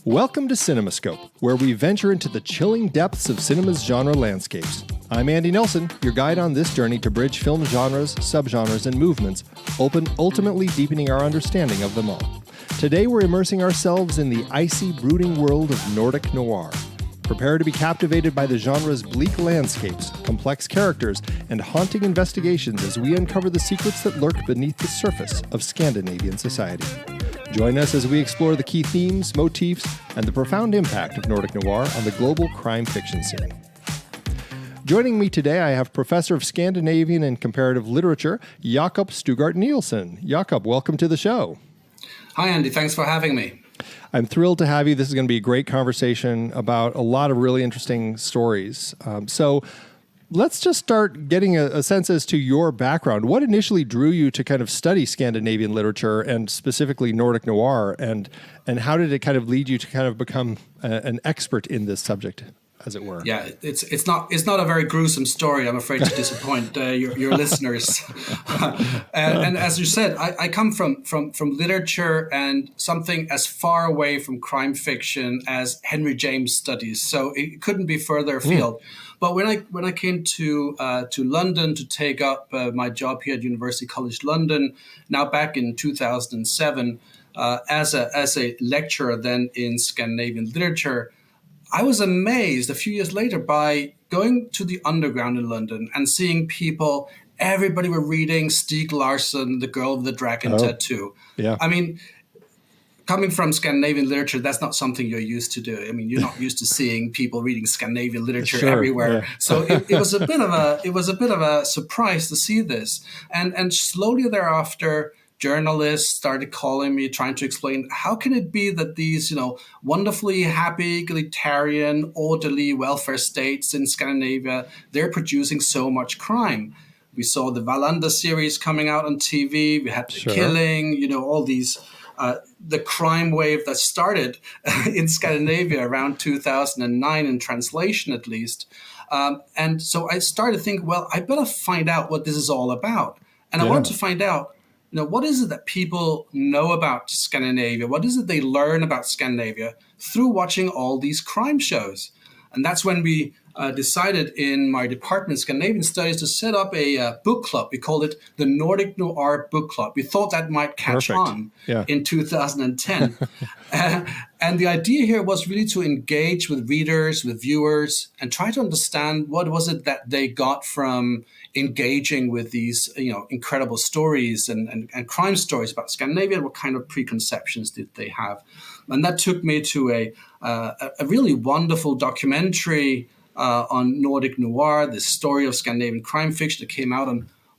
Welcome to CinemaScope, where we venture into the chilling depths of cinema's genre landscapes. I'm Andy Nelson, your guide on this journey to bridge film genres, subgenres, and movements, ultimately deepening our understanding of them all. Today we're immersing ourselves in the icy, brooding world of Nordic Noir. Prepare to be captivated by the genre's bleak landscapes, complex characters, and haunting investigations as we uncover the secrets that lurk beneath the surface of Scandinavian society. Join us as we explore the key themes, motifs, and the profound impact of Nordic Noir on the global crime fiction scene. Joining me today, I have Professor of Scandinavian and Comparative Literature, Jakob Stougaard-Nielsen. Jakob, welcome to the show. Hi, Andy. Thanks for having me. I'm thrilled to have you. This is going to be a great conversation about a lot of really interesting stories. So let's just start getting a sense as to your background. What initially drew you to kind of study Scandinavian literature and specifically Nordic Noir, and how did it kind of lead you to kind of become an expert in this subject, as it were? Yeah, it's not a very gruesome story. I'm afraid to disappoint your listeners. And as you said, I come from literature and something as far away from crime fiction as Henry James studies. So it couldn't be further afield. But when I came to London to take up my job here at University College London, now back in 2007, as a lecturer then in Scandinavian literature, I was amazed a few years later by going to the underground in London and seeing people. Everybody were reading Stieg Larsson, The Girl with the Dragon Tattoo. Yeah. I mean, coming from Scandinavian literature, that's not something you're used to do. I mean, you're not used to seeing people reading Scandinavian literature everywhere. Yeah. So it was a bit of a surprise to see this, and slowly thereafter, journalists started calling me, trying to explain how can it be that these, wonderfully happy, egalitarian, orderly welfare states in Scandinavia, they're producing so much crime. We saw the Wallander series coming out on TV. We had The Killing, all these. The crime wave that started in Scandinavia around 2009, in translation at least. And so I started to think, well, I better find out what this is all about. And I wanted to find out, what is it that people know about Scandinavia? What is it they learn about Scandinavia through watching all these crime shows? And that's when we decided in my department, Scandinavian Studies, to set up a book club. We called it the Nordic Noir Book Club. We thought that might catch on in 2010. And the idea here was really to engage with readers, with viewers, and try to understand what was it that they got from engaging with these incredible stories and crime stories about Scandinavia. What kind of preconceptions did they have? And that took me to a really wonderful documentary on Nordic Noir, the story of Scandinavian crime fiction that came out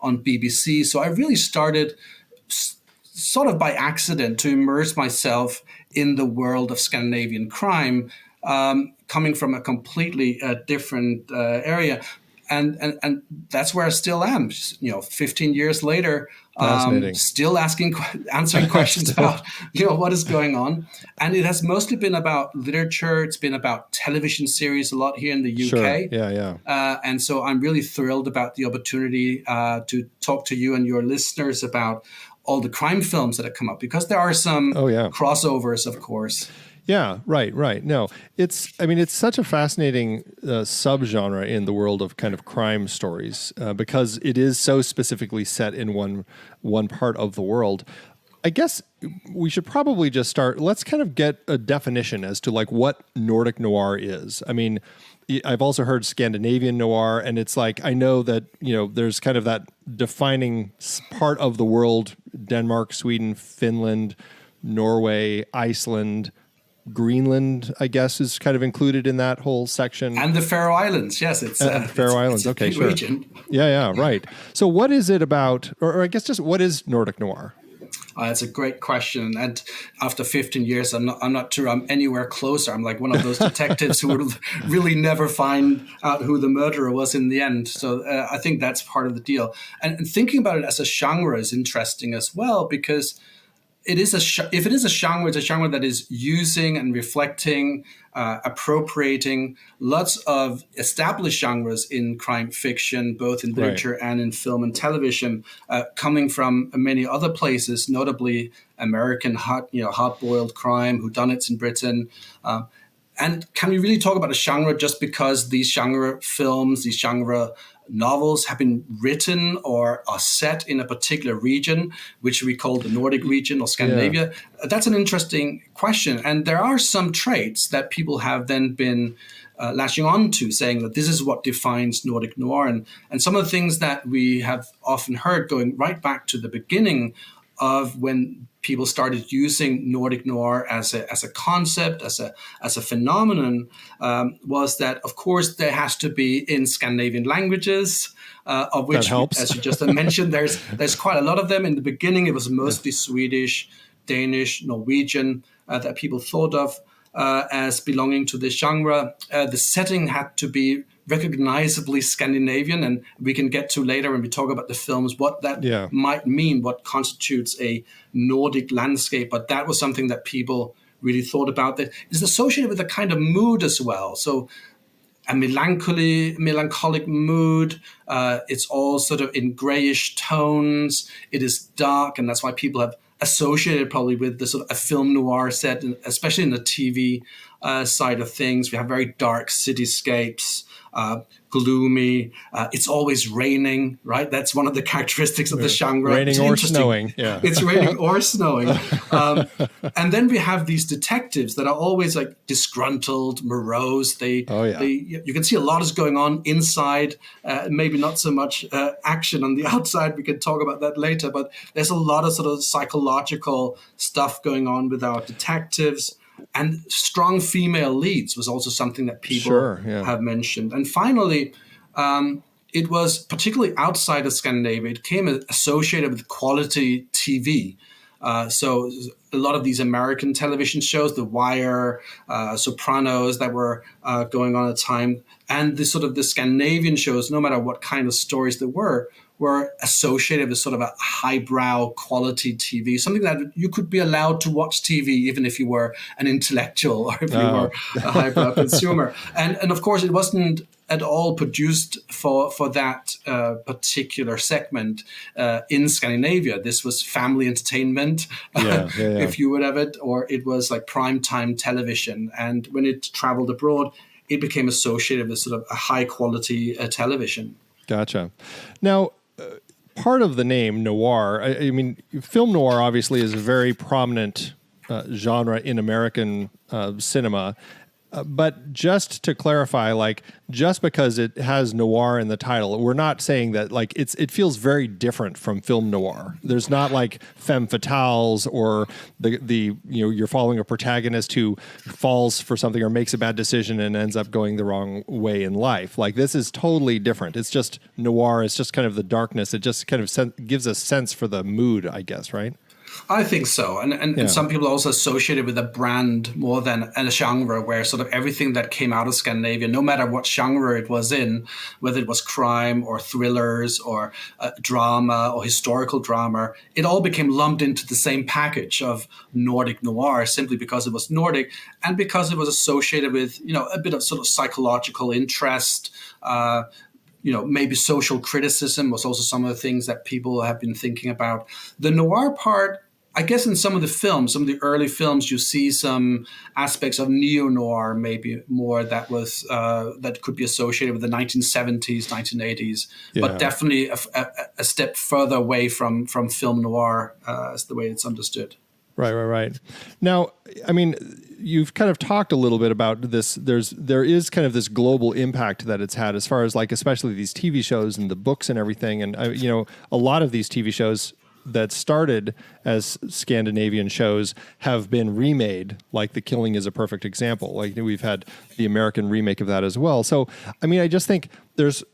on BBC. So I really started sort of by accident to immerse myself in the world of Scandinavian crime, coming from a completely different area. And that's where I still am, 15 years later, still answering questions about, what is going on. And it has mostly been about literature. It's been about television series a lot here in the UK. Sure. Yeah. And so I'm really thrilled about the opportunity to talk to you and your listeners about all the crime films that have come up, because there are some crossovers, of course. Yeah, right. No, it's such a fascinating subgenre in the world of kind of crime stories because it is so specifically set in one part of the world. I guess we should probably just start. Let's kind of get a definition as to like what Nordic Noir is. I mean, I've also heard Scandinavian Noir, and it's like, I know that, there's kind of that defining part of the world: Denmark, Sweden, Finland, Norway, Iceland, Greenland, I guess, is kind of included in that whole section. And the Faroe Islands. Yes, it's Faroe Islands. It's a big region. Yeah, right. So what is it about, or I guess just what is Nordic Noir? That's a great question. And after 15 years, I'm not sure I'm anywhere closer. I'm like one of those detectives who would really never find out who the murderer was in the end. So I think that's part of the deal. And thinking about it as a genre is interesting as well, because it is if it is a genre, it's a genre that is using and reflecting, appropriating lots of established genres in crime fiction, both in literature and in film and television, coming from many other places, notably American hard-boiled crime, whodunits in Britain. And can we really talk about a genre just because these genre films, these genre novels have been written or are set in a particular region, which we call the Nordic region or Scandinavia? Yeah. That's an interesting question. And there are some traits that people have then been latching on to, saying that this is what defines Nordic Noir. And some of the things that we have often heard going right back to the beginning of when people started using Nordic Noir as a concept, as a phenomenon, was that, of course, there has to be in Scandinavian languages, of which, as you just mentioned, there's quite a lot of them. In the beginning, it was mostly Swedish, Danish, Norwegian that people thought of as belonging to this genre. The setting had to be recognizably Scandinavian, and we can get to later when we talk about the films what that might mean, what constitutes a Nordic landscape. But that was something that people really thought about. That is associated with a kind of mood as well. So a melancholic mood. It's all sort of in grayish tones. It is dark, and that's why people have associated probably with the sort of a film noir set, especially in the TV side of things. We have very dark cityscapes, gloomy. It's always raining, right? That's one of the characteristics of the genre. Raining or snowing. Yeah. It's raining or snowing. And then we have these detectives that are always like disgruntled, morose. You can see a lot is going on inside, maybe not so much action on the outside. We can talk about that later, but there's a lot of sort of psychological stuff going on with our detectives. And strong female leads was also something that people have mentioned. And finally, it was particularly outside of Scandinavia, it came associated with quality TV. So a lot of these American television shows, The Wire, Sopranos that were going on at the time, and the Scandinavian shows, no matter what kind of stories there were associated with sort of a highbrow quality TV, something that you could be allowed to watch TV even if you were an intellectual or if you were a highbrow consumer. And of course, it wasn't at all produced for that particular segment in Scandinavia. This was family entertainment, if you would have it, or it was like primetime television. And when it traveled abroad, it became associated with sort of a high quality television. Gotcha. Now, part of the name noir, I mean, film noir obviously is a very prominent genre in American cinema. But just to clarify, like, just because it has noir in the title, we're not saying that, like, it feels very different from film noir. There's not like femme fatales or you're following a protagonist who falls for something or makes a bad decision and ends up going the wrong way in life. Like, this is totally different. It's just noir. It's just kind of the darkness. It just kind of gives a sense for the mood, I guess, right? I think so. And some people also associate it with a brand more than a genre, where sort of everything that came out of Scandinavia, no matter what genre it was in, whether it was crime or thrillers or drama or historical drama, it all became lumped into the same package of Nordic noir simply because it was Nordic and because it was associated with, a bit of sort of psychological interest. Maybe social criticism was also some of the things that people have been thinking about. The noir part, I guess in some of the early films, you see some aspects of neo-noir, maybe more that could be associated with the 1970s, 1980s, but definitely a step further away from film noir as the way it's understood. Right. Now, I mean, you've kind of talked a little bit about this. There is kind of this global impact that it's had as far as, like, especially these TV shows and the books and everything. And, a lot of these TV shows that started as Scandinavian shows have been remade, like The Killing is a perfect example. Like, we've had the American remake of that as well. So, I mean, I just think there's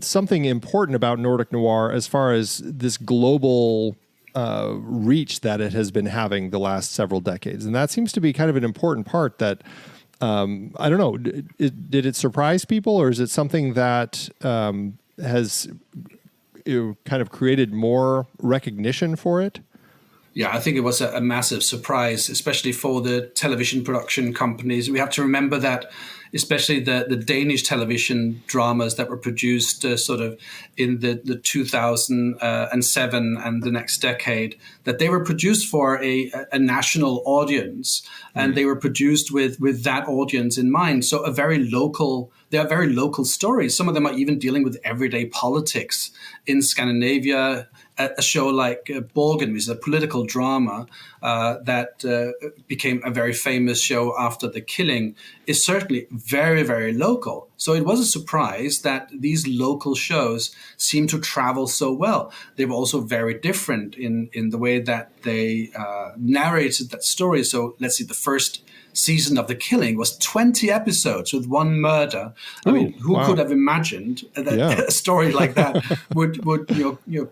something important about Nordic Noir as far as this global reach that it has been having the last several decades. And that seems to be kind of an important part that, I don't know, did it surprise people, or is it something that has kind of created more recognition for it? Yeah, I think it was a massive surprise, especially for the television production companies. We have to remember that, especially the Danish television dramas that were produced sort of in the 2007 and the next decade, that they were produced for a national audience, and they were produced with that audience in mind. So they are very local stories. Some of them are even dealing with everyday politics in Scandinavia. A show like Borgen, which is a political drama that became a very famous show after the killing, is certainly very, very local. So it was a surprise that these local shows seem to travel so well. They were also very different in the way that they narrated that story. So let's see, the first season of The Killing was 20 episodes with one murder. I mean, who could have imagined that a story like that would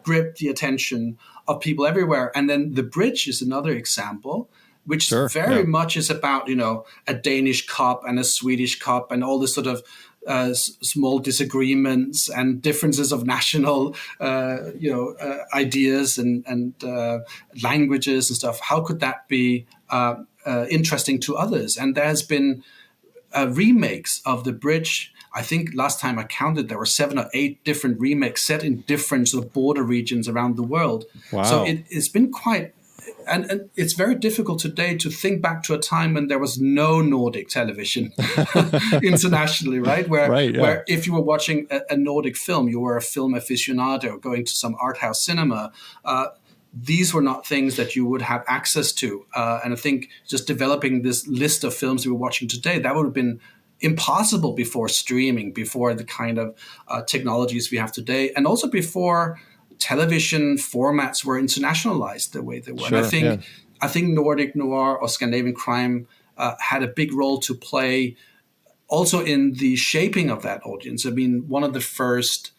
grip the attention of people everywhere? And then The Bridge is another example, which very much is about, a Danish cop and a Swedish cop and all this sort of small disagreements and differences of national, ideas and languages and stuff. How could that be interesting to others? And there has been remakes of The Bridge. I think last time I counted, there were 7 or 8 different remakes set in different sort of border regions around the world. Wow. So it's been quite... And it's very difficult today to think back to a time when there was no Nordic television internationally, right? Where if you were watching a Nordic film, you were a film aficionado going to some art house cinema. These were not things that you would have access to. And I think just developing this list of films we were watching today, that would have been impossible before streaming, before the kind of technologies we have today, and also before television formats were internationalized the way they were. Sure, and I think Nordic Noir or Scandinavian crime had a big role to play also in the shaping of that audience. I mean, one of the first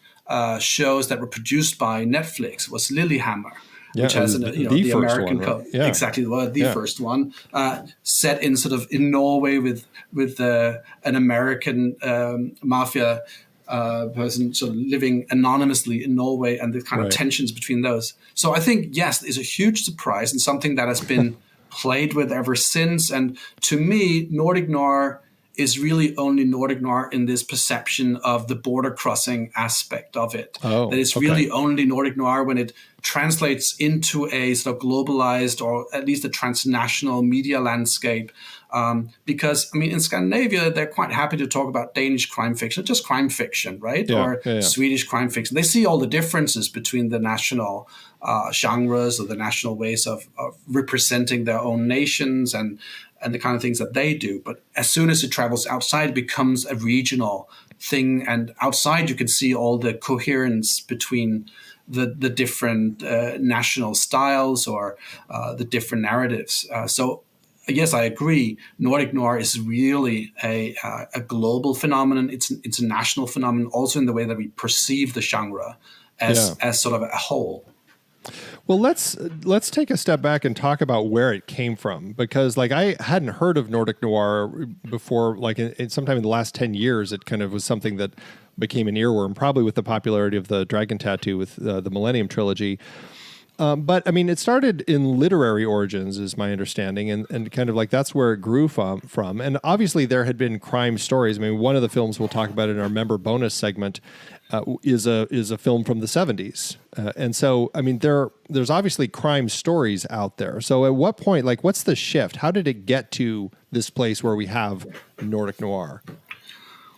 shows that were produced by Netflix was Lilyhammer, which has the American code. Right? Exactly, the first one, set in sort of in Norway with an American mafia person sort of living anonymously in Norway, and the kind of tensions between those. So I think, yes, it's a huge surprise and something that has been played with ever since. And to me, Nordic Noir is really only Nordic Noir in this perception of the border crossing aspect of it. That it's really only Nordic Noir when it translates into a sort of globalized or at least a transnational media landscape. Because, I mean, in Scandinavia, they're quite happy to talk about Danish crime fiction, just crime fiction, right? Or Swedish crime fiction. They see all the differences between the national genres or the national ways of representing their own nations and the kind of things that they do. But as soon as it travels outside, it becomes a regional thing. And outside, you can see all the coherence between the different national styles or the different narratives. So, yes, I agree. Nordic Noir is really a global phenomenon. It's a national phenomenon, also in the way that we perceive the genre as sort of a whole. Well, let's take a step back and talk about where it came from, because like I hadn't heard of Nordic Noir before. Like sometime in the last 10 years, it kind of was something that became an earworm, probably with the popularity of the Dragon Tattoo with the Millennium Trilogy. But I mean, it started in literary origins, is my understanding, and kind of like that's where it grew from. And obviously, there had been crime stories. I mean, one of the films we'll talk about in our member bonus segment is a film from the 70s, and so I mean, there's obviously crime stories out there. So at what point, like, what's the shift? How did it get to this place where we have Nordic Noir?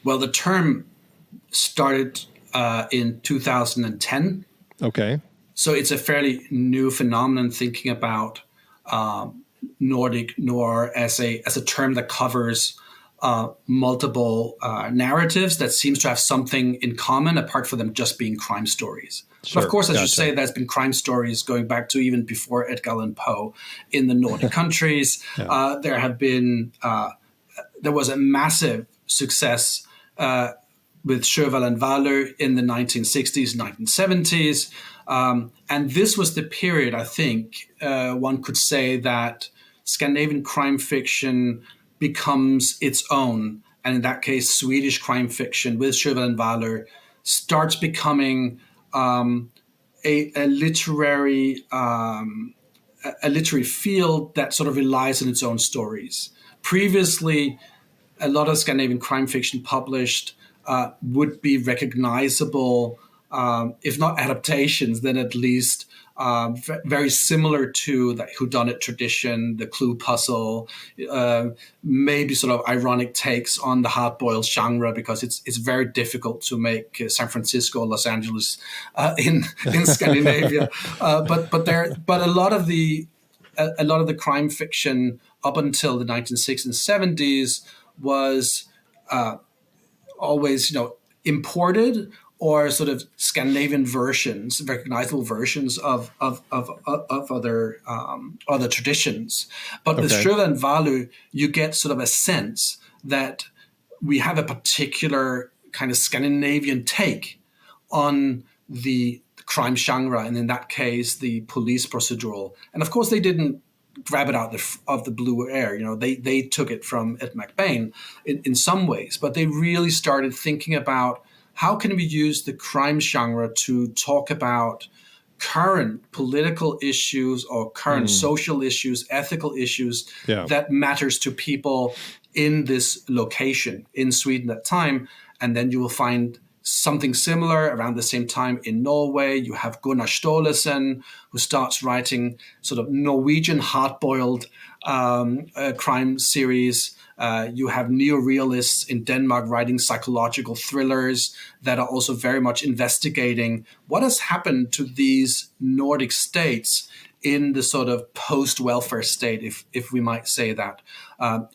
Well, the term started in 2010. Okay. So it's a fairly new phenomenon, thinking about Nordic Noir as a term that covers multiple narratives that seems to have something in common apart from them just being crime stories. Sure, but of course, as you say, there's been crime stories going back to even before Edgar Allan Poe in the Nordic countries. There was a massive success with Sjöwall and Waller in the 1960s, 1970s. And this was the period, I think, one could say that Scandinavian crime fiction becomes its own. And in that case, Swedish crime fiction with Sjöwall and Waller starts becoming a literary a literary field that sort of relies on its own stories. Previously, a lot of Scandinavian crime fiction published would be recognizable, if not adaptations, then at least very similar to the whodunit tradition, the clue puzzle, maybe sort of ironic takes on the hard-boiled genre, because it's very difficult to make San Francisco or Los Angeles in Scandinavia. But a lot of the crime fiction up until the 1960s and 70s was always, imported or sort of Scandinavian versions, recognizable versions of other traditions. But with Sjöva and Valu, you get sort of a sense that we have a particular kind of Scandinavian take on the crime genre, and in that case, the police procedural. And of course, they didn't grab it out of the blue air. They took it from Ed McBain in some ways, but they really started thinking about how can we use the crime genre to talk about current political issues or current social issues, ethical issues that matters to people in this location in Sweden at that time. And then you will find something similar around the same time in Norway. You have Gunnar Staalesen, who starts writing sort of Norwegian hard-boiled crime series. You have neorealists in Denmark writing psychological thrillers that are also very much investigating what has happened to these Nordic states in the sort of post-welfare state, if we might say that,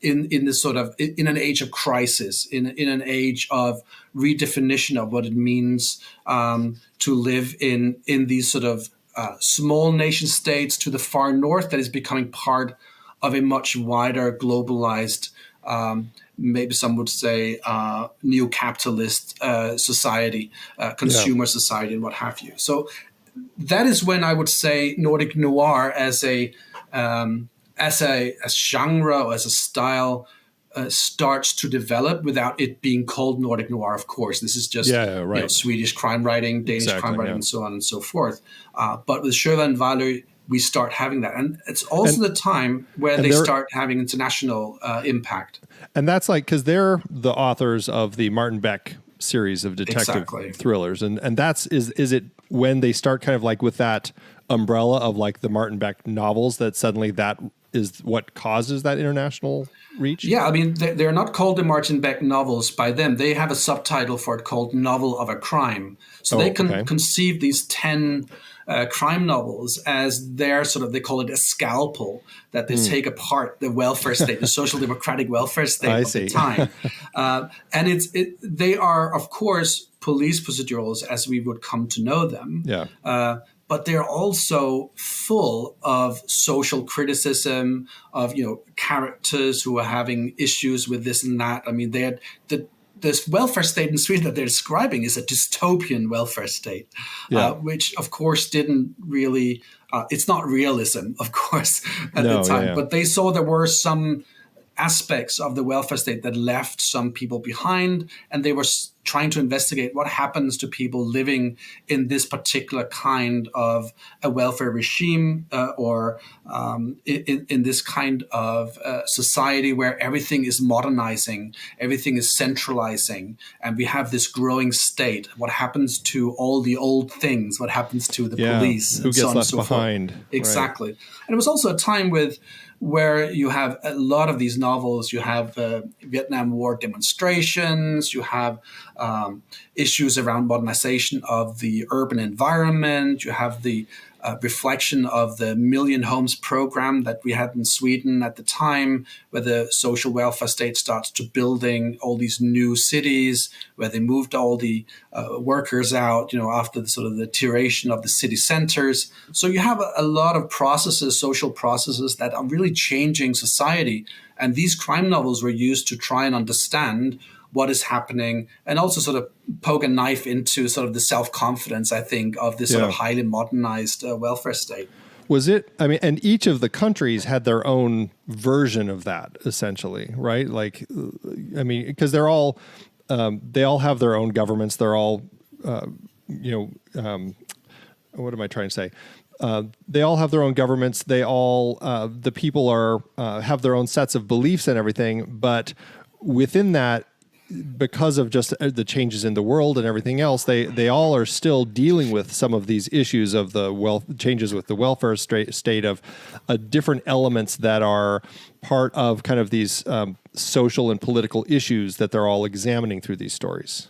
in this sort of in an age of crisis, in an age of redefinition of what it means to live in these sort of small nation states to the far north that is becoming part of a much wider globalized, maybe some would say neo-capitalist society, consumer society, and what have you. So that is when I would say Nordic Noir as a genre or as a style starts to develop without it being called Nordic Noir. Of course, this is just Swedish crime writing, Danish crime writing, and so on and so forth. But with Sjöva and Valu, we start having that, and it's also the time where they start having international impact. And that's like because they're the authors of the Martin Beck series of detective thrillers, and that's is it when they start kind of like with that umbrella of like the Martin Beck novels that suddenly that is what causes that international reach? Yeah, I mean, they're not called the Martin Beck novels by them. They have a subtitle for it called Novel of a Crime. So they can conceive these 10 crime novels as their sort of, they call it a scalpel, that they take apart the welfare state, the social democratic welfare state of the time. And they are, of course, police procedurals as we would come to know them. Yeah. But they're also full of social criticism of, characters who are having issues with this and that. I mean, this welfare state in Sweden that they're describing is a dystopian welfare state, which, of course, didn't really it's not realism, of course, at the time. But they saw there were some aspects of the welfare state that left some people behind, and they were trying to investigate what happens to people living in this particular kind of a welfare regime or in this kind of society where everything is modernizing, everything is centralizing, and we have this growing state. What happens to all the old things? What happens to the police? Who gets left behind? Exactly. Right. And it was also a time where you have a lot of these novels. You have Vietnam War demonstrations. You have issues around modernization of the urban environment. You have the reflection of the Million Homes program that we had in Sweden at the time, where the social welfare state starts to building all these new cities, where they moved all the workers out, after the sort of the deterioration of the city centers. So you have a lot of processes, social processes that are really changing society. And these crime novels were used to try and understand what is happening, and also sort of poke a knife into sort of the self-confidence, I think, of this sort of highly modernized welfare state. Was it, I mean, and each of the countries had their own version of that, essentially, right? Like, I mean, because they all have their own governments. They're all, what am I trying to say? they all have their own governments. They all, the people are have their own sets of beliefs and everything. But within that, because of just the changes in the world and everything else, they all are still dealing with some of these issues of the changes with the welfare state of different elements that are part of kind of these social and political issues that they're all examining through these stories.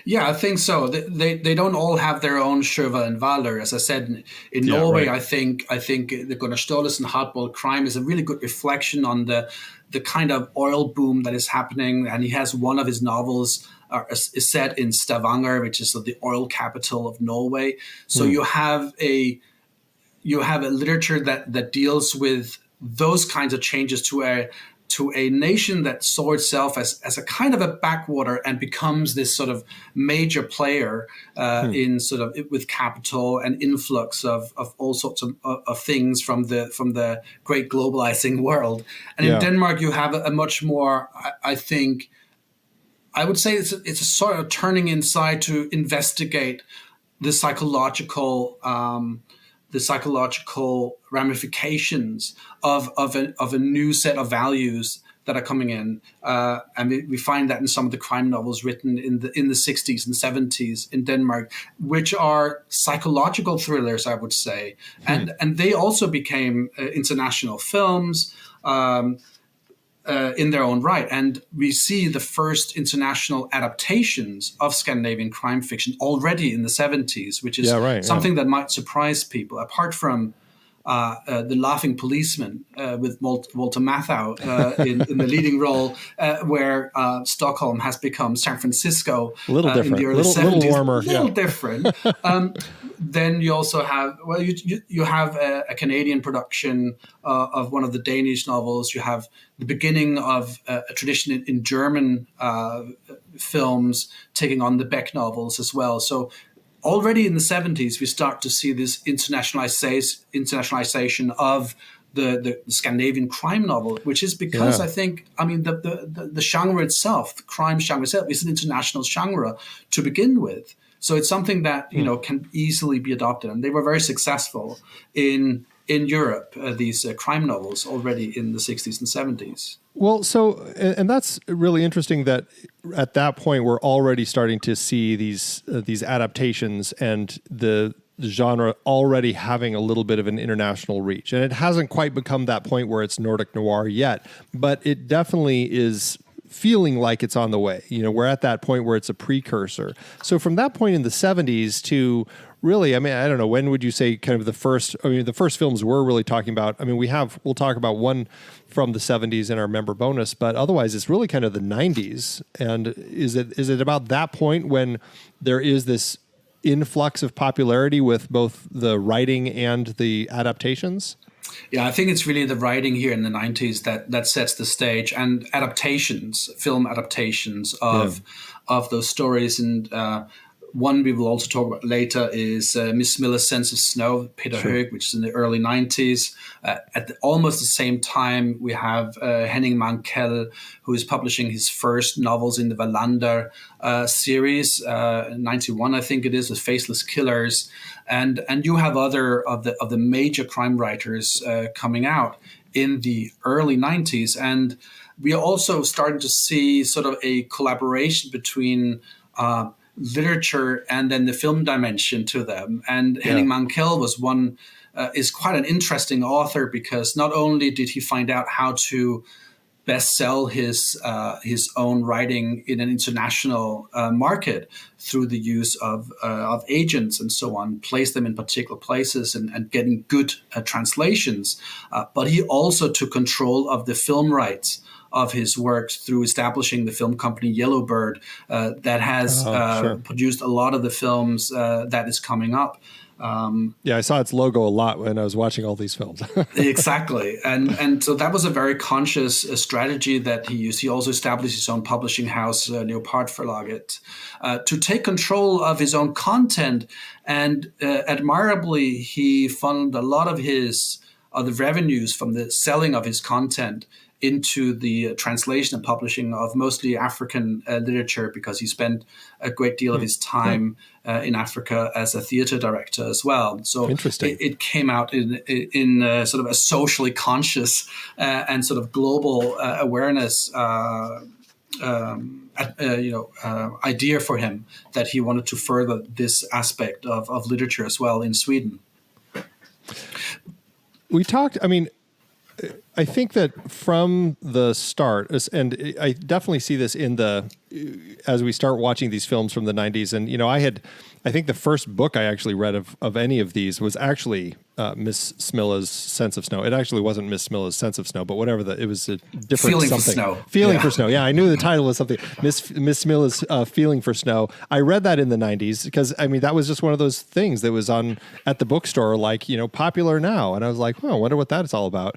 Yeah, I think so. They don't all have their own Sjøva and Valor. As I said, in Norway, right. I think the Gunnar Staalesen Hardboiled Crime is a really good reflection on the kind of oil boom that is happening. And he has one of his novels is set in Stavanger, which is the oil capital of Norway. So you have a literature that deals with those kinds of changes to a nation that saw itself as a kind of a backwater and becomes this sort of major player in sort of with capital and influx of all sorts of things from the great globalizing world. And in Denmark, you have a much more, I think, I would say it's a sort of turning inside to investigate the psychological ramifications of a new set of values that are coming in, and we find that in some of the crime novels written in the 60s and 70s in Denmark, which are psychological thrillers, I would say, and they also became international films. In their own right. And we see the first international adaptations of Scandinavian crime fiction already in the 70s, which is something that might surprise people. Apart from The Laughing Policeman with Walter Matthau in the leading role, where Stockholm has become San Francisco in the early 70s. A little warmer. A little different. Then you also have, you have a Canadian production of one of the Danish novels. You have the beginning of a tradition in German films taking on the Beck novels as well. So already in the 70s, we start to see this internationalization of the Scandinavian crime novel, which is because I think, the genre itself, the crime genre itself, is an international genre to begin with. So it's something that can easily be adopted, and they were very successful in Europe. These crime novels already in the 60s and 70s. Well, and that's really interesting that at that point we're already starting to see these adaptations and the genre already having a little bit of an international reach, and it hasn't quite become that point where it's Nordic Noir yet, but it definitely is feeling like it's on the way. We're at that point where it's a precursor. So from that point in the 70s to really, I don't know, when would you say kind of the first films we're really talking about? We'll talk about one from the 70s in our member bonus, but otherwise it's really kind of the 90s. And is it about that point when there is this influx of popularity with both the writing and the adaptations? Yeah, I think it's really the writing here in the 90s that sets the stage, and film adaptations of those stories. And one we will also talk about later is Miss Miller's Sense of Snow, Peter Høeg, which is in the early 90s. At almost the same time, we have Henning Mankell, who is publishing his first novels in the Wallander series, 91, I think it is, with Faceless Killers. And you have other of the major crime writers coming out in the early 90s. And we are also starting to see sort of a collaboration between literature and then the film dimension to them. And Henning Mankell is quite an interesting author, because not only did he find out how to best sell his own writing in an international market through the use of agents and so on, place them in particular places and getting good translations. But he also took control of the film rights of his works through establishing the film company Yellowbird that has produced a lot of the films that is coming up. I saw its logo a lot when I was watching all these films. Exactly. And so that was a very conscious strategy that he used. He also established his own publishing house, Leopard Forlaget, to take control of his own content. And admirably, he funneled a lot of his the revenues from the selling of his content into the translation and publishing of mostly African literature, because he spent a great deal of his time in Africa as a theater director as well. So it came out in sort of a socially conscious and sort of global awareness idea for him, that he wanted to further this aspect of literature as well in Sweden. We talked, I think that from the start, and I definitely see this as we start watching these films from the 90s. And, I think the first book I actually read of any of these was actually Miss Smilla's Sense of Snow. It actually wasn't Miss Smilla's Sense of Snow, but whatever, it was a different Feeling something. for Snow. Feeling for Snow. Yeah, I knew the title was something. Miss Smilla's Feeling for Snow. I read that in the 90s because, that was just one of those things that was on at the bookstore, popular now. And I was like, I wonder what that's all about.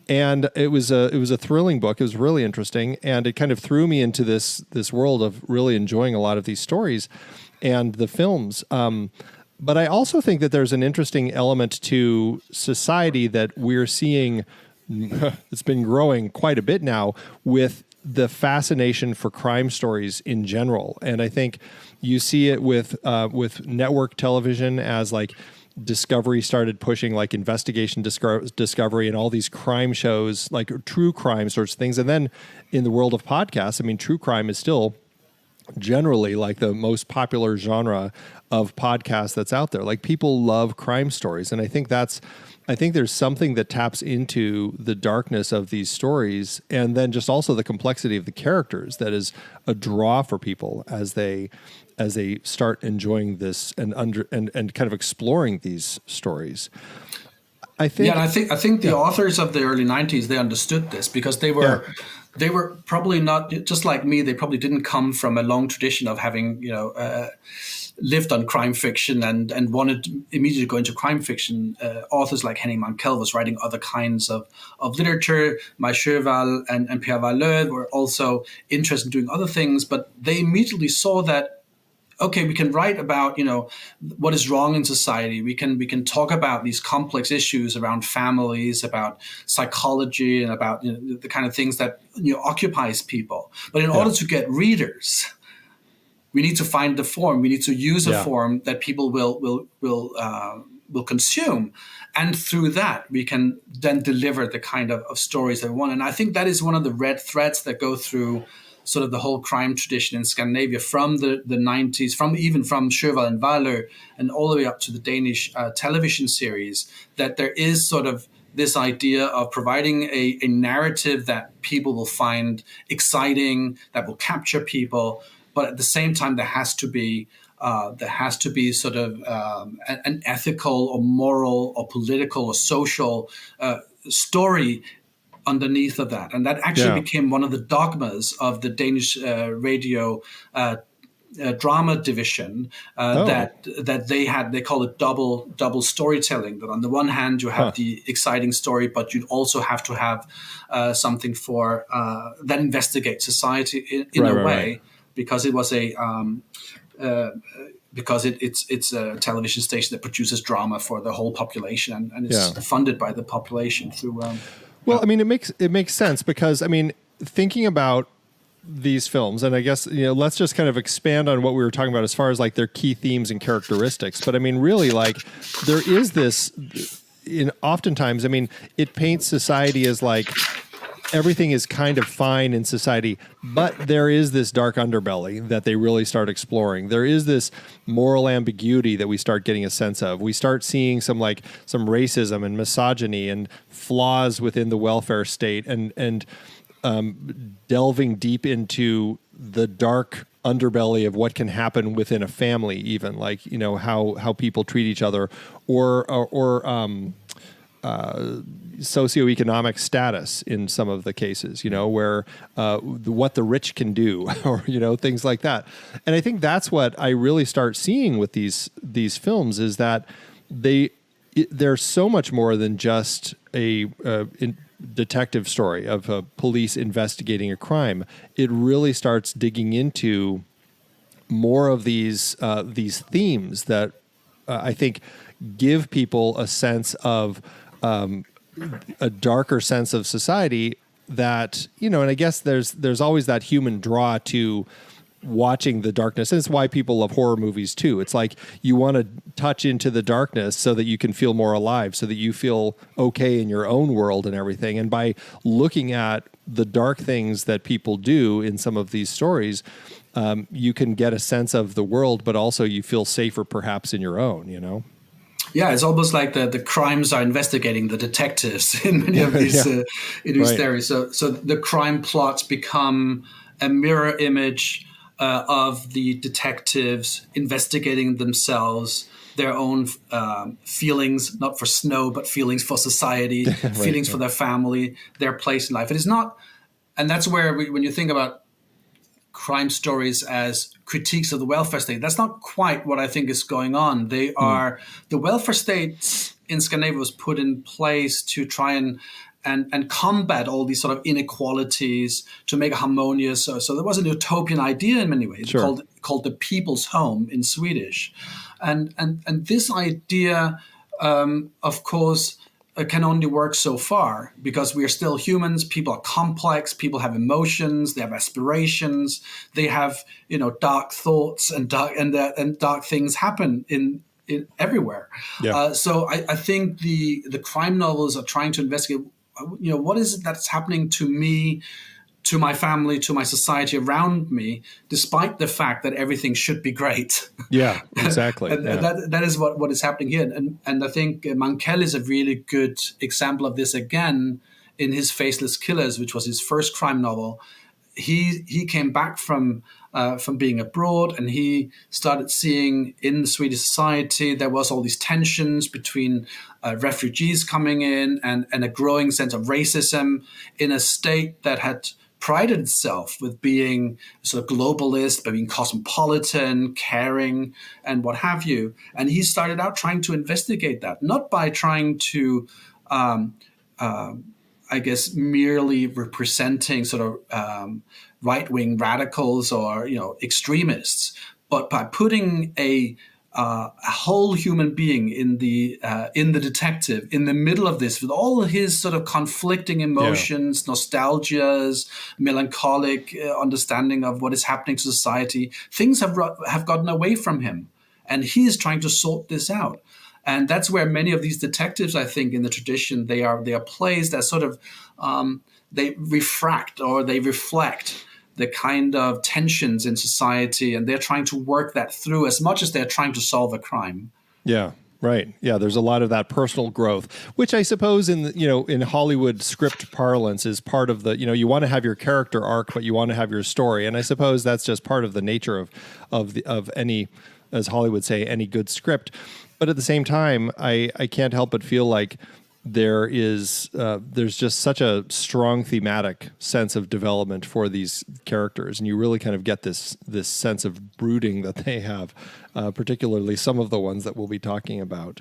And it was a thrilling book. It was really interesting, and it kind of threw me into this world of really enjoying a lot of these stories and the films. But I also think that there's an interesting element to society that we're seeing. It's been growing quite a bit now with the fascination for crime stories in general, and I think you see it with network television as Discovery started pushing investigation discovery and all these crime shows, true crime sorts of things. And then in the world of podcasts, true crime is still generally the most popular genre of podcasts that's out there. People love crime stories. And I think there's something that taps into the darkness of these stories, and then just also the complexity of the characters that is a draw for people as they start enjoying this and kind of exploring these stories. I think the authors of the early 90s, they understood this, because they were probably not, just like me, they probably didn't come from a long tradition of having lived on crime fiction and wanted to immediately go into crime fiction. Authors like Henning Mankell was writing other kinds of literature. Mai Sjöwall and Per Wahlöö were also interested in doing other things, but they immediately saw that, okay, we can write about, what is wrong in society. We can talk about these complex issues around families, about psychology, and about the kind of things that occupies people. But in order to get readers, we need to find the form. We need to use a form that people will consume, and through that we can then deliver the kind of stories that we want. And I think that is one of the red threads that go through sort of the whole crime tradition in Scandinavia from the 90s, from Sjöwall and Wahlöö, and all the way up to the Danish television series, that there is sort of this idea of providing a narrative that people will find exciting, that will capture people, but at the same time there has to be sort of an ethical or moral or political or social story underneath of that. And that actually became one of the dogmas of the Danish radio drama division that they call it double storytelling. That on the one hand you have the exciting story, but you also have to have something for that investigates society in a way, because it was because it's a television station that produces drama for the whole population, and it's funded by the population through. Well, it makes sense, because thinking about these films, and I guess let's just kind of expand on what we were talking about as far as their key themes and characteristics. But really, there is this. Oftentimes, it paints society as everything is kind of fine in society, but there is this dark underbelly that they really start exploring. There is this moral ambiguity that we start getting a sense of. We start seeing some racism and misogyny and flaws within the welfare state, and delving deep into the dark underbelly of what can happen within a family, even how people treat each other, or socioeconomic status in some of the cases, where what the rich can do, or things like that. And I think that's what I really start seeing with these films, is that they're so much more than just a detective story of a police investigating a crime. It really starts digging into more of these themes that I think give people a sense of a darker sense of society that, and I guess there's always that human draw to watching the darkness. And it's why people love horror movies too. It's like you want to touch into the darkness so that you can feel more alive, so that you feel okay in your own world and everything. And by looking at the dark things that people do in some of these stories, you can get a sense of the world, but also you feel safer perhaps in your own, Yeah, it's almost like the crimes are investigating the detectives in many of these stories. So the crime plots become a mirror image of the detectives investigating themselves, their own feelings, not for Snow, but feelings for society, feelings for their family, their place in life. It is not, and that's where when you think about crime stories as critiques of the welfare state, that's not quite what I think is going on. They are, the welfare states in Scandinavia was put in place to try and combat all these sort of inequalities, to make it harmonious. So there was a utopian idea in many ways, called the people's home in Swedish. And this idea, of course, can only work so far, because we are still humans. People are complex. People have emotions. They have aspirations. They have, dark thoughts, and dark things happen in everywhere. Yeah. So I think the crime novels are trying to investigate, what is it that's happening to me, to my family, to my society around me, despite the fact that everything should be great. Yeah, exactly. And that is what is happening here. And I think Mankell is a really good example of this again in his Faceless Killers, which was his first crime novel. He came back from being abroad, and he started seeing in the Swedish society there was all these tensions between refugees coming in and a growing sense of racism in a state that had prided itself with being sort of globalist, by being cosmopolitan, caring, and what have you. And he started out trying to investigate that, not by trying to I guess merely representing sort of right-wing radicals or extremists, but by putting a whole human being in the detective in the middle of this, with all of his sort of conflicting emotions, nostalgias, melancholic understanding of what is happening to society. Things have gotten away from him, and he is trying to sort this out. And that's where many of these detectives, I think, in the tradition, they are placed as sort of they refract or they reflect the kind of tensions in society, and they're trying to work that through as much as they're trying to solve a crime. Yeah, right. Yeah, there's a lot of that personal growth, which I suppose in Hollywood script parlance is part of the, you want to have your character arc, but you want to have your story. And I suppose that's just part of the nature of any, as Hollywood say, any good script. But at the same time, I can't help but feel like there's just such a strong thematic sense of development for these characters, and you really kind of get this sense of brooding that they have, particularly some of the ones that we'll be talking about.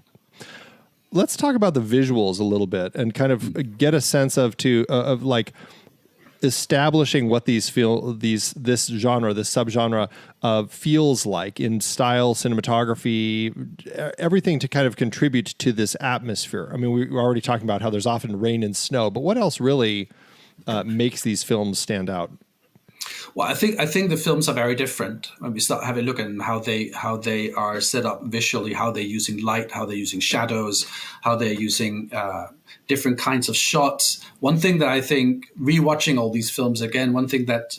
Let's talk about the visuals a little bit and kind of get a sense of establishing what this subgenre feels like in style, cinematography, everything to kind of contribute to this atmosphere. I mean, we were already talking about how there's often rain and snow, but what else really makes these films stand out? Well, I think the films are very different when we start having a look at how they are set up visually, how they're using light, how they're using shadows, how they're using different kinds of shots. One thing that I think, rewatching all these films again, one thing that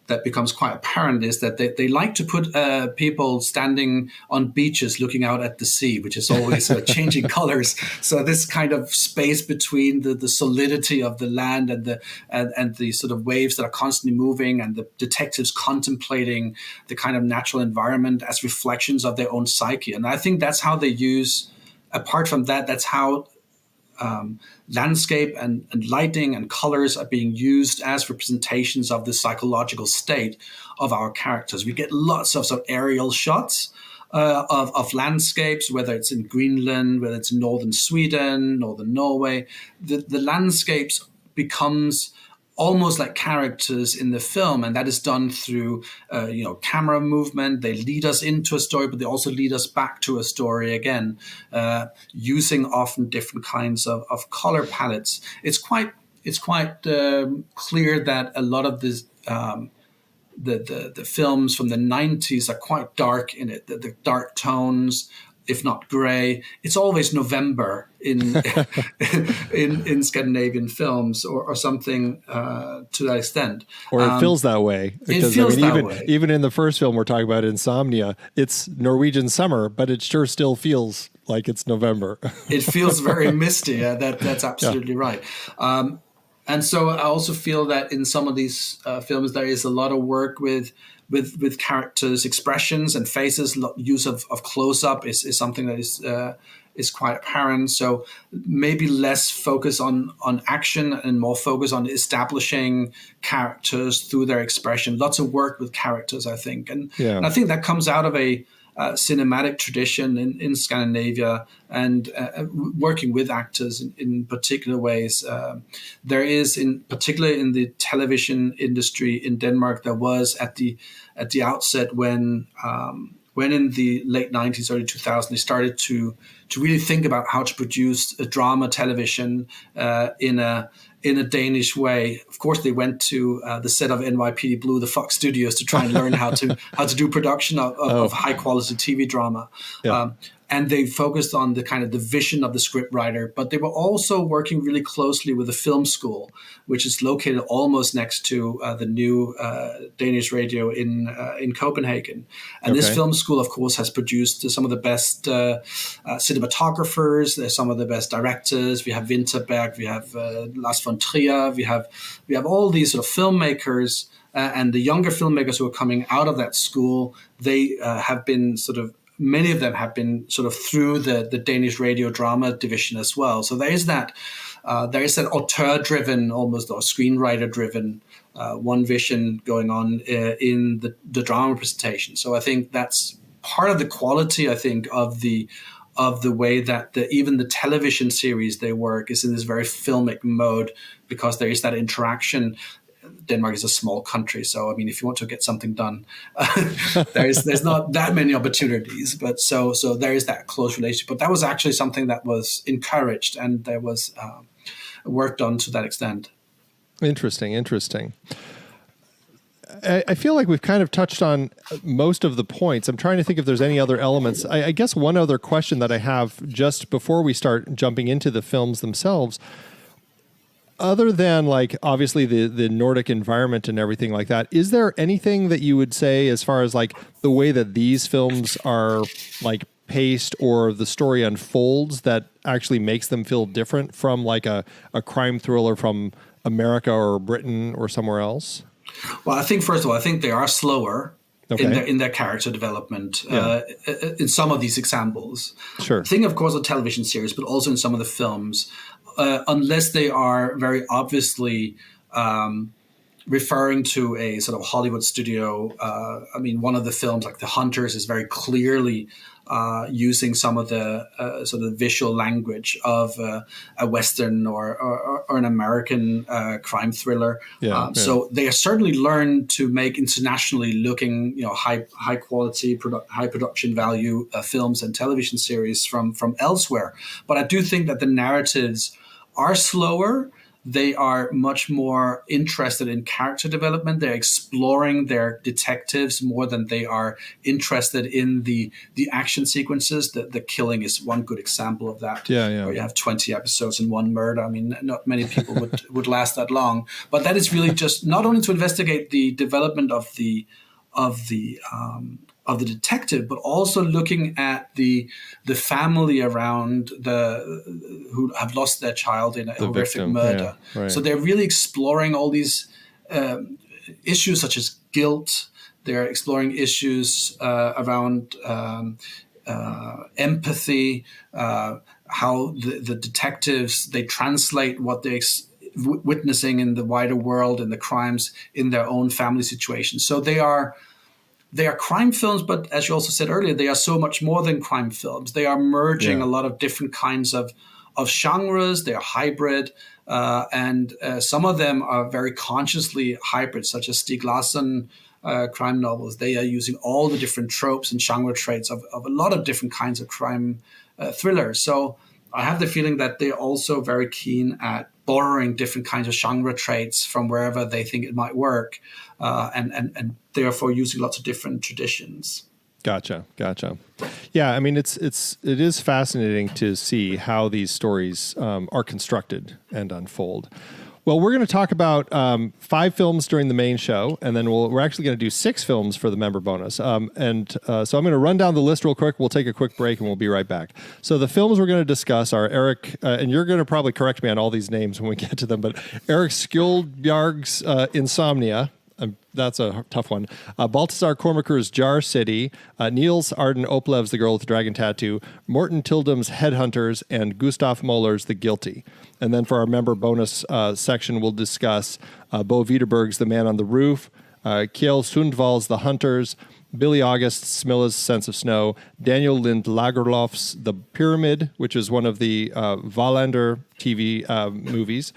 that becomes quite apparent is that they like to put people standing on beaches looking out at the sea, which is always changing colors. So this kind of space between the solidity of the land and the sort of waves that are constantly moving, and the detectives contemplating the kind of natural environment as reflections of their own psyche. And I think that's how they use, apart from that, that's how landscape and lighting and colors are being used as representations of the psychological state of our characters. We get lots of sort of aerial shots of landscapes, whether it's in Greenland, whether it's in northern Sweden, northern Norway. The landscapes becomes almost like characters in the film, and that is done through camera movement. They lead us into a story, but they also lead us back to a story again, using often different kinds of color palettes. It's quite clear that a lot of this. The films from the 90s are quite dark in it. The dark tones, if not gray. It's always November in in Scandinavian films, or something to that extent. Or it feels that way. Because, it feels that way. Even in the first film we're talking about, Insomnia, it's Norwegian summer, but it sure still feels like it's November. It feels very misty. Yeah, that's absolutely right. And so I also feel that in some of these films, there is a lot of work with characters' expressions and faces. Use of close-up is something that is quite apparent. So maybe less focus on action and more focus on establishing characters through their expression. Lots of work with characters, I think. And I think that comes out of a cinematic tradition in Scandinavia, and working with actors in particular ways. There is, in particular in the television industry in Denmark, there was at the outset when in the late 90s, early 2000s, they started to really think about how to produce a drama television in a Danish way. Of course, they went to the set of NYPD Blue, the Fox Studios, to try and learn how to do production of high quality TV drama. Yeah. And they focused on the kind of the vision of the scriptwriter, but they were also working really closely with the film school, which is located almost next to the new Danish radio in Copenhagen. And this film school, of course, has produced some of the best cinematographers. There's some of the best directors. We have Winterberg, we have Lars von Trier, we have all these sort of filmmakers. And the younger filmmakers who are coming out of that school, they have been many of them have been sort of through the Danish radio drama division as well. So there is that auteur-driven, almost, or screenwriter-driven one vision going on in the drama presentation. So I think that's part of the quality, I think, of the way that even the television series they work is in this very filmic mode, because there is that interaction. Denmark is a small country, so I mean, if you want to get something done, there's not that many opportunities. But so there is that close relationship. But that was actually something that was encouraged, and there was worked on to that extent. Interesting. I feel like we've kind of touched on most of the points. I'm trying to think if there's any other elements. I guess one other question that I have just before we start jumping into the films themselves. Other than, like, obviously the Nordic environment and everything like that, is there anything that you would say as far as like the way that these films are like paced or the story unfolds that actually makes them feel different from like a crime thriller from America or Britain or somewhere else? Well, I think, first of all, they are slower in their character development in some of these examples. Sure. Think, of course, of television series, but also in some of the films. Unless they are very obviously referring to a sort of Hollywood studio. I mean, one of the films, like Headhunters, is very clearly using some of the sort of visual language of a Western or an American crime thriller. So they certainly learned to make internationally looking, high quality, high production value films and television series from elsewhere. But I do think that the narratives are slower. They are much more interested in character development. They're exploring their detectives more than they are interested in the action sequences. The killing is one good example of that. Where you have 20 episodes in one murder. I mean, not many people would last that long. But that is really just not only to investigate the development of the detective, but also looking at the family around who have lost their child in a horrific murder. Yeah, right. So they're really exploring all these issues such as guilt. They're exploring issues around empathy, how the detectives, they translate what they're witnessing in the wider world and the crimes in their own family situation. So they are crime films, but as you also said earlier, they are so much more than crime films. They are merging a lot of different kinds of genres. They are hybrid. and some of them are very consciously hybrid, such as Stieg Larsson crime novels. They are using all the different tropes and genre traits of a lot of different kinds of crime thrillers. So I have the feeling that they're also very keen at borrowing different kinds of genre traits from wherever they think it might work, and therefore using lots of different traditions. Gotcha. Yeah, I mean, it is fascinating to see how these stories are constructed and unfold. Well, we're going to talk about 5 films during the main show, and then we're actually going to do 6 films for the member bonus. So I'm going to run down the list real quick. We'll take a quick break, and we'll be right back. So the films we're going to discuss are Eric, and you're going to probably correct me on all these names when we get to them, but Eric Skjoldbjerg's Insomnia. That's a tough one. Baltasar Kormaker's Jar City, Niels Arden Oplev's The Girl with the Dragon Tattoo, Morten Tildum's Headhunters, and Gustav Mohler's The Guilty. And then for our member bonus section, we'll discuss Bo Widerberg's The Man on the Roof, Kjell Sundvall's The Hunters, Billy August Smilla's Sense of Snow, Daniel Lind Lagerlof's The Pyramid, which is one of the Wallander TV movies,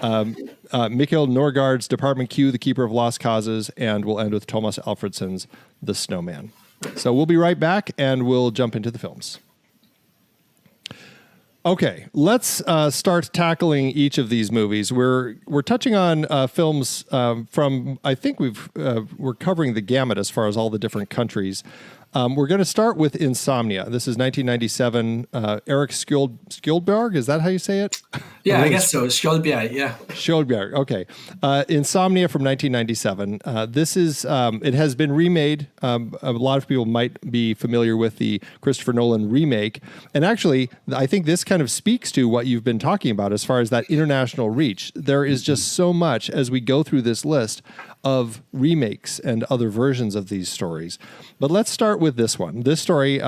Mikkel Norgard's Department Q, The Keeper of Lost Causes, and we'll end with Thomas Alfredson's The Snowman. So we'll be right back, and we'll jump into the films. Okay, let's start tackling each of these movies. We're touching on films from, I think we're covering the gamut as far as all the different countries. We're going to start with Insomnia. This is 1997. Eric Skjoldbjerg, is that how you say it? Yeah, I guess so. Skjoldbjerg, yeah. Skjoldbjerg, okay. Insomnia from 1997. This is, it has been remade. A lot of people might be familiar with the Christopher Nolan remake. And actually, I think this kind of speaks to what you've been talking about as far as that international reach. There is just so much as we go through this list of remakes and other versions of these stories. But let's start with this one. This story,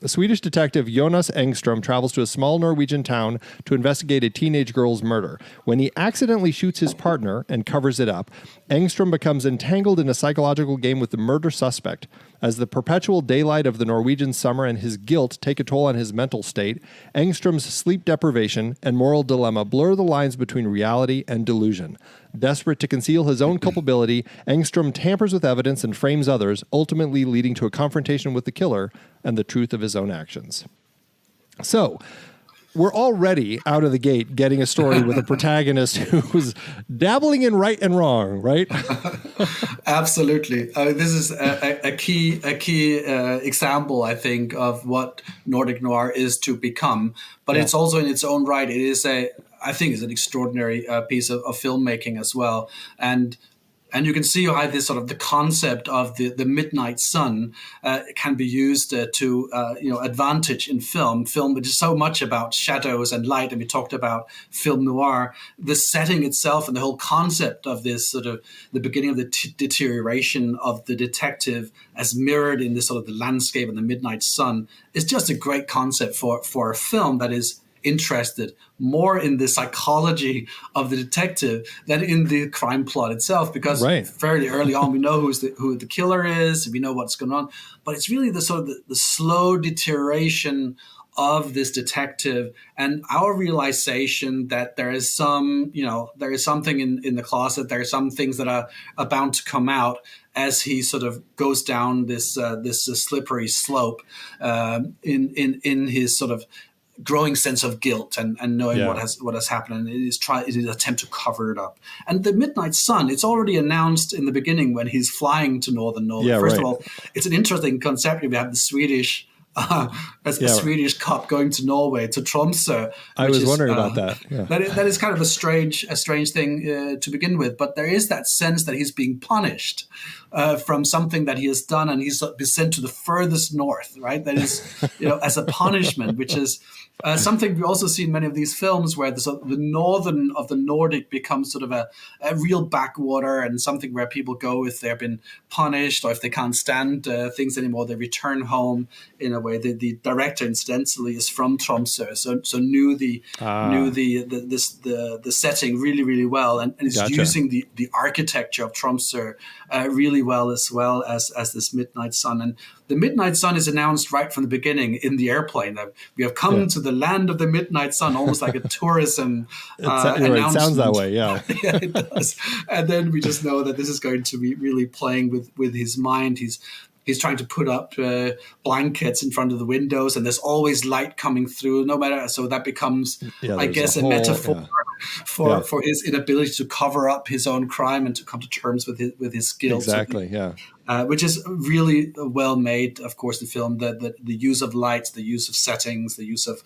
Swedish detective Jonas Engström travels to a small Norwegian town to investigate a teenage girl's murder. When he accidentally shoots his partner and covers it up, Engström becomes entangled in a psychological game with the murder suspect. As the perpetual daylight of the Norwegian summer and his guilt take a toll on his mental state, Engström's sleep deprivation and moral dilemma blur the lines between reality and delusion. Desperate to conceal his own culpability, Engström tampers with evidence and frames others, ultimately leading to a confrontation with the killer and the truth of his own actions. So, we're already out of the gate getting a story with a protagonist who's dabbling in right and wrong, right? Absolutely. This is a key example, I think, of what Nordic Noir is to become. But it's also in its own right. It is I think it's an extraordinary piece of filmmaking as well. And you can see how this sort of the concept of the midnight sun can be used to advantage in film. Film, which is so much about shadows and light, and we talked about film noir. The setting itself and the whole concept of this sort of the beginning of the deterioration of the detective as mirrored in this sort of the landscape and the midnight sun is just a great concept for a film that is interested more in the psychology of the detective than in the crime plot itself, because fairly early on we know who the killer is, we know what's going on, but it's really the sort of the slow deterioration of this detective and our realization that there is something in the closet. There are some things that are bound to come out as he sort of goes down this slippery slope in his sort of growing sense of guilt and knowing what has happened, and it is an attempt to cover it up. And the midnight sun, it's already announced in the beginning when he's flying to northern Norway. First of all, it's an interesting concept. We have the Swedish Swedish cop going to Norway, to Tromsø. I was wondering about that. Yeah. That is kind of a strange thing to begin with. But there is that sense that he's being punished from something that he has done, and he's been sent to the furthest north, right? That is, as a punishment, which is something we also see in many of these films, where the northern of the Nordic becomes sort of a real backwater, and something where people go if they've been punished or if they can't stand things anymore, they return home. In a way, the director incidentally is from Tromsø, so knew the setting really, really well, and is using the architecture of Tromsø really well as this midnight sun. And the midnight sun is announced right from the beginning in the airplane. We have come to the the land of the midnight sun, almost like a tourism It announcement. sounds that way, yeah. Yeah, it does. And then we just know that this is going to be really playing with his mind. He's trying to put up blankets in front of the windows, and there's always light coming through, no matter. So that becomes, I guess, a metaphor for his inability to cover up his own crime and to come to terms with his guilt. Exactly, yeah. Which is really well made, of course, the film. The use of lights, the use of settings, the use of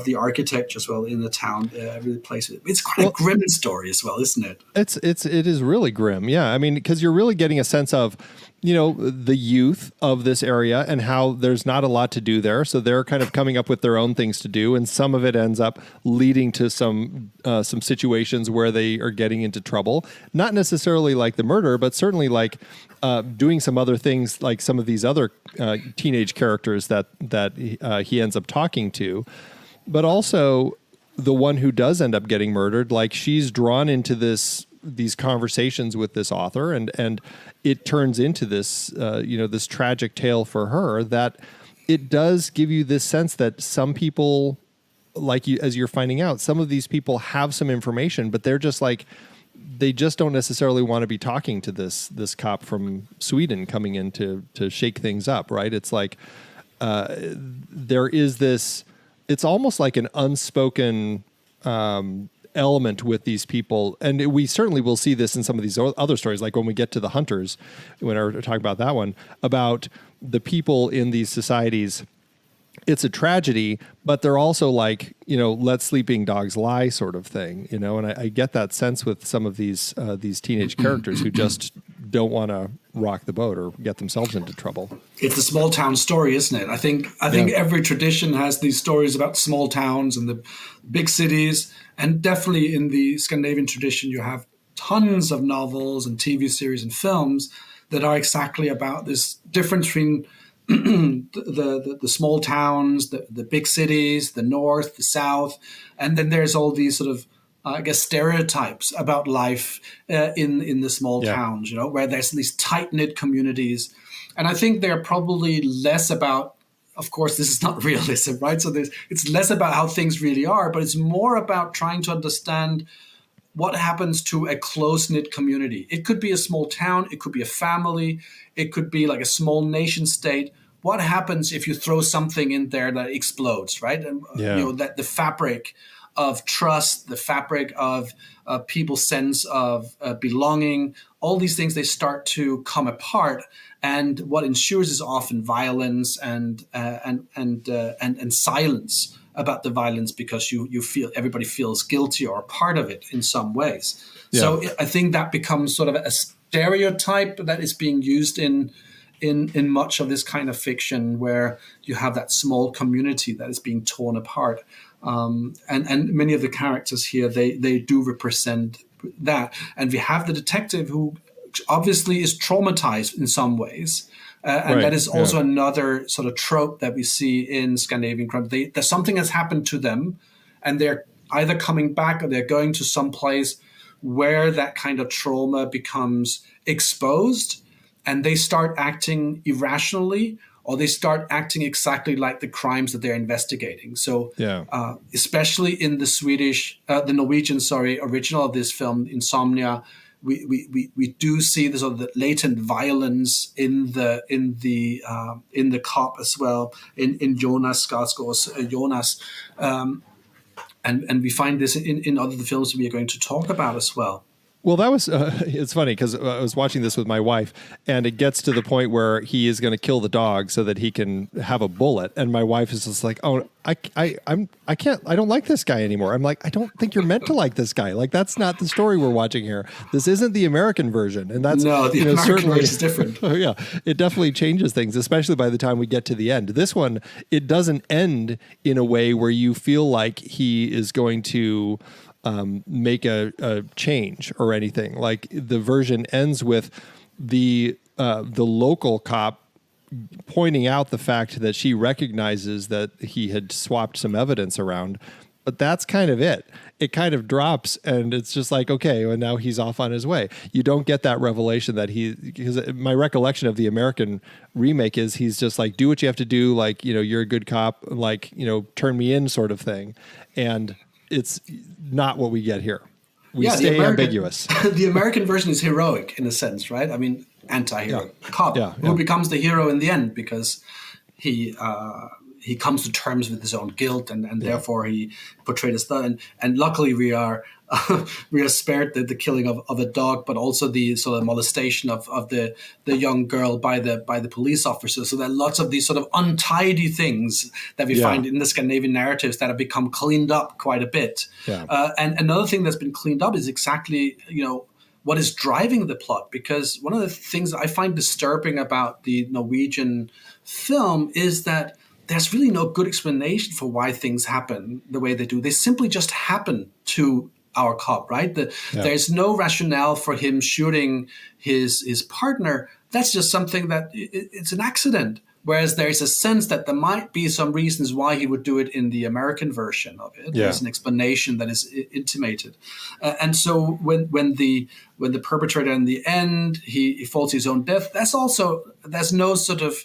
the architecture as well in the town really plays it. It's quite a grim story as well, isn't it? It is really grim, yeah. I mean, because you're really getting a sense of, you know, the youth of this area and how there's not a lot to do there. So they're kind of coming up with their own things to do. And some of it ends up leading to some situations where they are getting into trouble. Not necessarily like the murder, but certainly like doing some other things like some of these other teenage characters that he ends up talking to. But also the one who does end up getting murdered, like she's drawn into these conversations with this author, and it turns into this, this tragic tale for her, that it does give you this sense that some people, like you, as you're finding out, some of these people have some information, but they're just like, they just don't necessarily want to be talking to this cop from Sweden coming in to shake things up, right? It's like, there is this, it's almost like an unspoken, element with these people, and we certainly will see this in some of these other stories, like when we get to the Hunters, when we're talking about that one, about the people in these societies. It's a tragedy, but they're also like, you know, let sleeping dogs lie sort of thing, you know, and I get that sense with some of these teenage characters who just don't want to rock the boat or get themselves into trouble. It's a small town story, isn't it? I think every tradition has these stories about small towns and the big cities, and definitely in the Scandinavian tradition, you have tons of novels and TV series and films that are exactly about this difference between the small towns, the big cities, the north, the south, and then there's all these sort of stereotypes about life in the small towns, you know, where there's these tight-knit communities. And I think they're probably less about, of course, this is not realism, right? So it's less about how things really are, but it's more about trying to understand what happens to a close-knit community. It could be a small town, it could be a family, it could be like a small nation state. What happens if you throw something in there that explodes, right? And you know, that the fabric of trust, the fabric of people's sense of belonging, all these things, they start to come apart. And what ensues is often violence and silence about the violence, because you feel everybody feels guilty or a part of it in some ways. Yeah. So I think that becomes sort of a stereotype that is being used in much of this kind of fiction, where you have that small community that is being torn apart. And many of the characters here, they do represent that. And we have the detective who obviously is traumatized in some ways. And that is also another sort of trope that we see in Scandinavian crime. There's something has happened to them, and they're either coming back or they're going to some place where that kind of trauma becomes exposed, and they start acting irrationally, or they start acting exactly like the crimes that they're investigating. So especially in the Norwegian original of this film, Insomnia, we do see the sort of the latent violence in the cop as well, in Jonas Skarsgård's Jonas, and we find this in other films we are going to talk about as well. Well, that was, it's funny because I was watching this with my wife, and it gets to the point where he is going to kill the dog so that he can have a bullet. And my wife is just like, oh, I can't, I don't like this guy anymore. I'm like, I don't think you're meant to like this guy. Like, that's not the story we're watching here. This isn't the American version. And that's, no, the American version is different. Yeah, it definitely changes things, especially by the time we get to the end. This one, it doesn't end in a way where you feel like he is going to make a change or anything. Like, the version ends with the local cop pointing out the fact that she recognizes that he had swapped some evidence around, But that's kind of it. It kind of drops, and it's just like, okay, well, now he's off on his way. You don't get that revelation that because my recollection of the American remake is he's just like, do what you have to do, like, you're a good cop, like, turn me in sort of thing. And it's not what we get here. We stay ambiguous. The American version is heroic in a sense, right? I mean, anti-hero cop who becomes the hero in the end because he comes to terms with his own guilt and therefore he portrayed as that. And luckily we are spared the killing of a dog, but also the sort of molestation of the young girl by the police officer. So there are lots of these sort of untidy things that we find in the Scandinavian narratives that have become cleaned up quite a bit. Yeah. And another thing that's been cleaned up is exactly, what is driving the plot, because one of the things I find disturbing about the Norwegian film is that there's really no good explanation for why things happen the way they do. They simply just happen to our cop, right? There's no rationale for him shooting his partner. That's just something that it's an accident. Whereas there's a sense that there might be some reasons why he would do it in the American version of it. Yeah. There's an explanation that is intimated. And so when the perpetrator in the end, he falls his own death, there's no sort of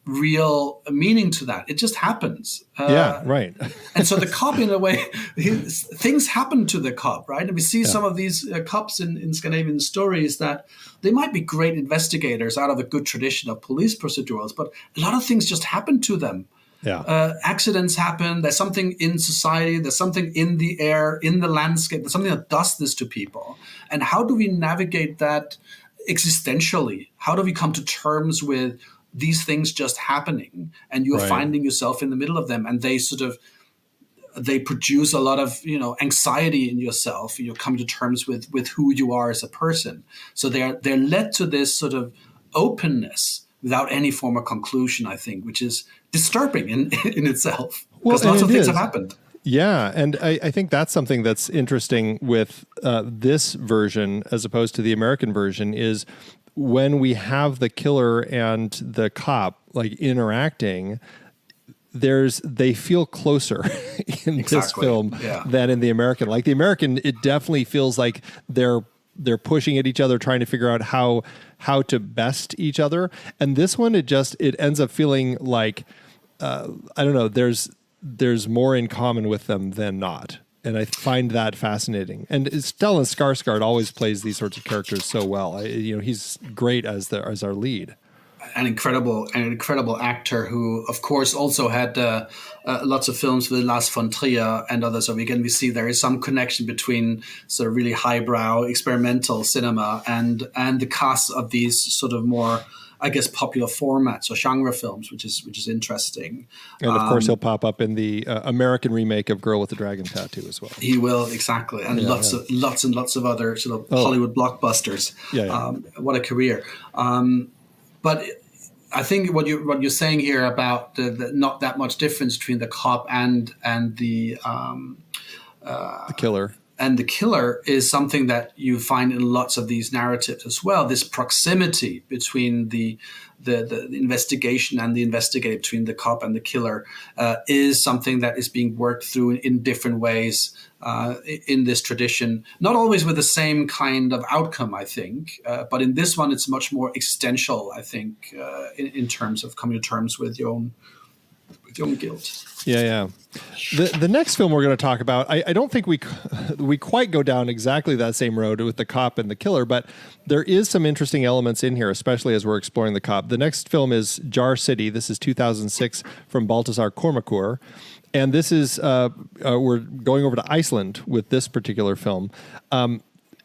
real meaning to that. It just happens. Right. And so the cop, in a way, things happen to the cop, right? And we see some of these cops in Scandinavian stories that they might be great investigators out of a good tradition of police procedurals, but a lot of things just happen to them. Yeah. Accidents happen. There's something in society. There's something in the air, in the landscape. There's something that does this to people. And how do we navigate that existentially? How do we come to terms with these things just happening and you're finding yourself in the middle of them, and they produce a lot of anxiety in yourself. You're coming to terms with who you are as a person. So they're led to this sort of openness without any form of conclusion, I think, which is disturbing in itself, because lots of things have happened. Yeah, and I think that's something that's interesting with this version as opposed to the American version is when we have the killer and the cop like interacting, they feel closer in this film than in the American. Like the American, it definitely feels like they're pushing at each other, trying to figure out how to best each other. And this one, it ends up feeling like I don't know. There's more in common with them than not. And I find that fascinating. And Stellan Skarsgård always plays these sorts of characters so well. He's great as our lead. An incredible actor who, of course, also had lots of films with Lars von Trier and others. So we see there is some connection between sort of really highbrow experimental cinema and the cast of these sort of more, I guess, popular formats or genre films, which is interesting. And of course, he'll pop up in the American remake of Girl with the Dragon Tattoo as well. He will, exactly, and lots and lots of other sort of Hollywood blockbusters. What a career! But I think what you're saying here about the not that much difference between the cop and the killer. And the killer is something that you find in lots of these narratives as well. This proximity between the investigation and the investigator, between the cop and the killer, is something that is being worked through in different ways in this tradition. Not always with the same kind of outcome, I think. But in this one, it's much more existential, I think, in terms of coming to terms with your own guilt. Yeah. The next film we're going to talk about, I don't think we quite go down exactly that same road with the cop and the killer, but there is some interesting elements in here, especially as we're exploring the cop. The next film is Jar City. This is 2006 from Baltasar Kormákur. And this is, we're going over to Iceland with this particular film.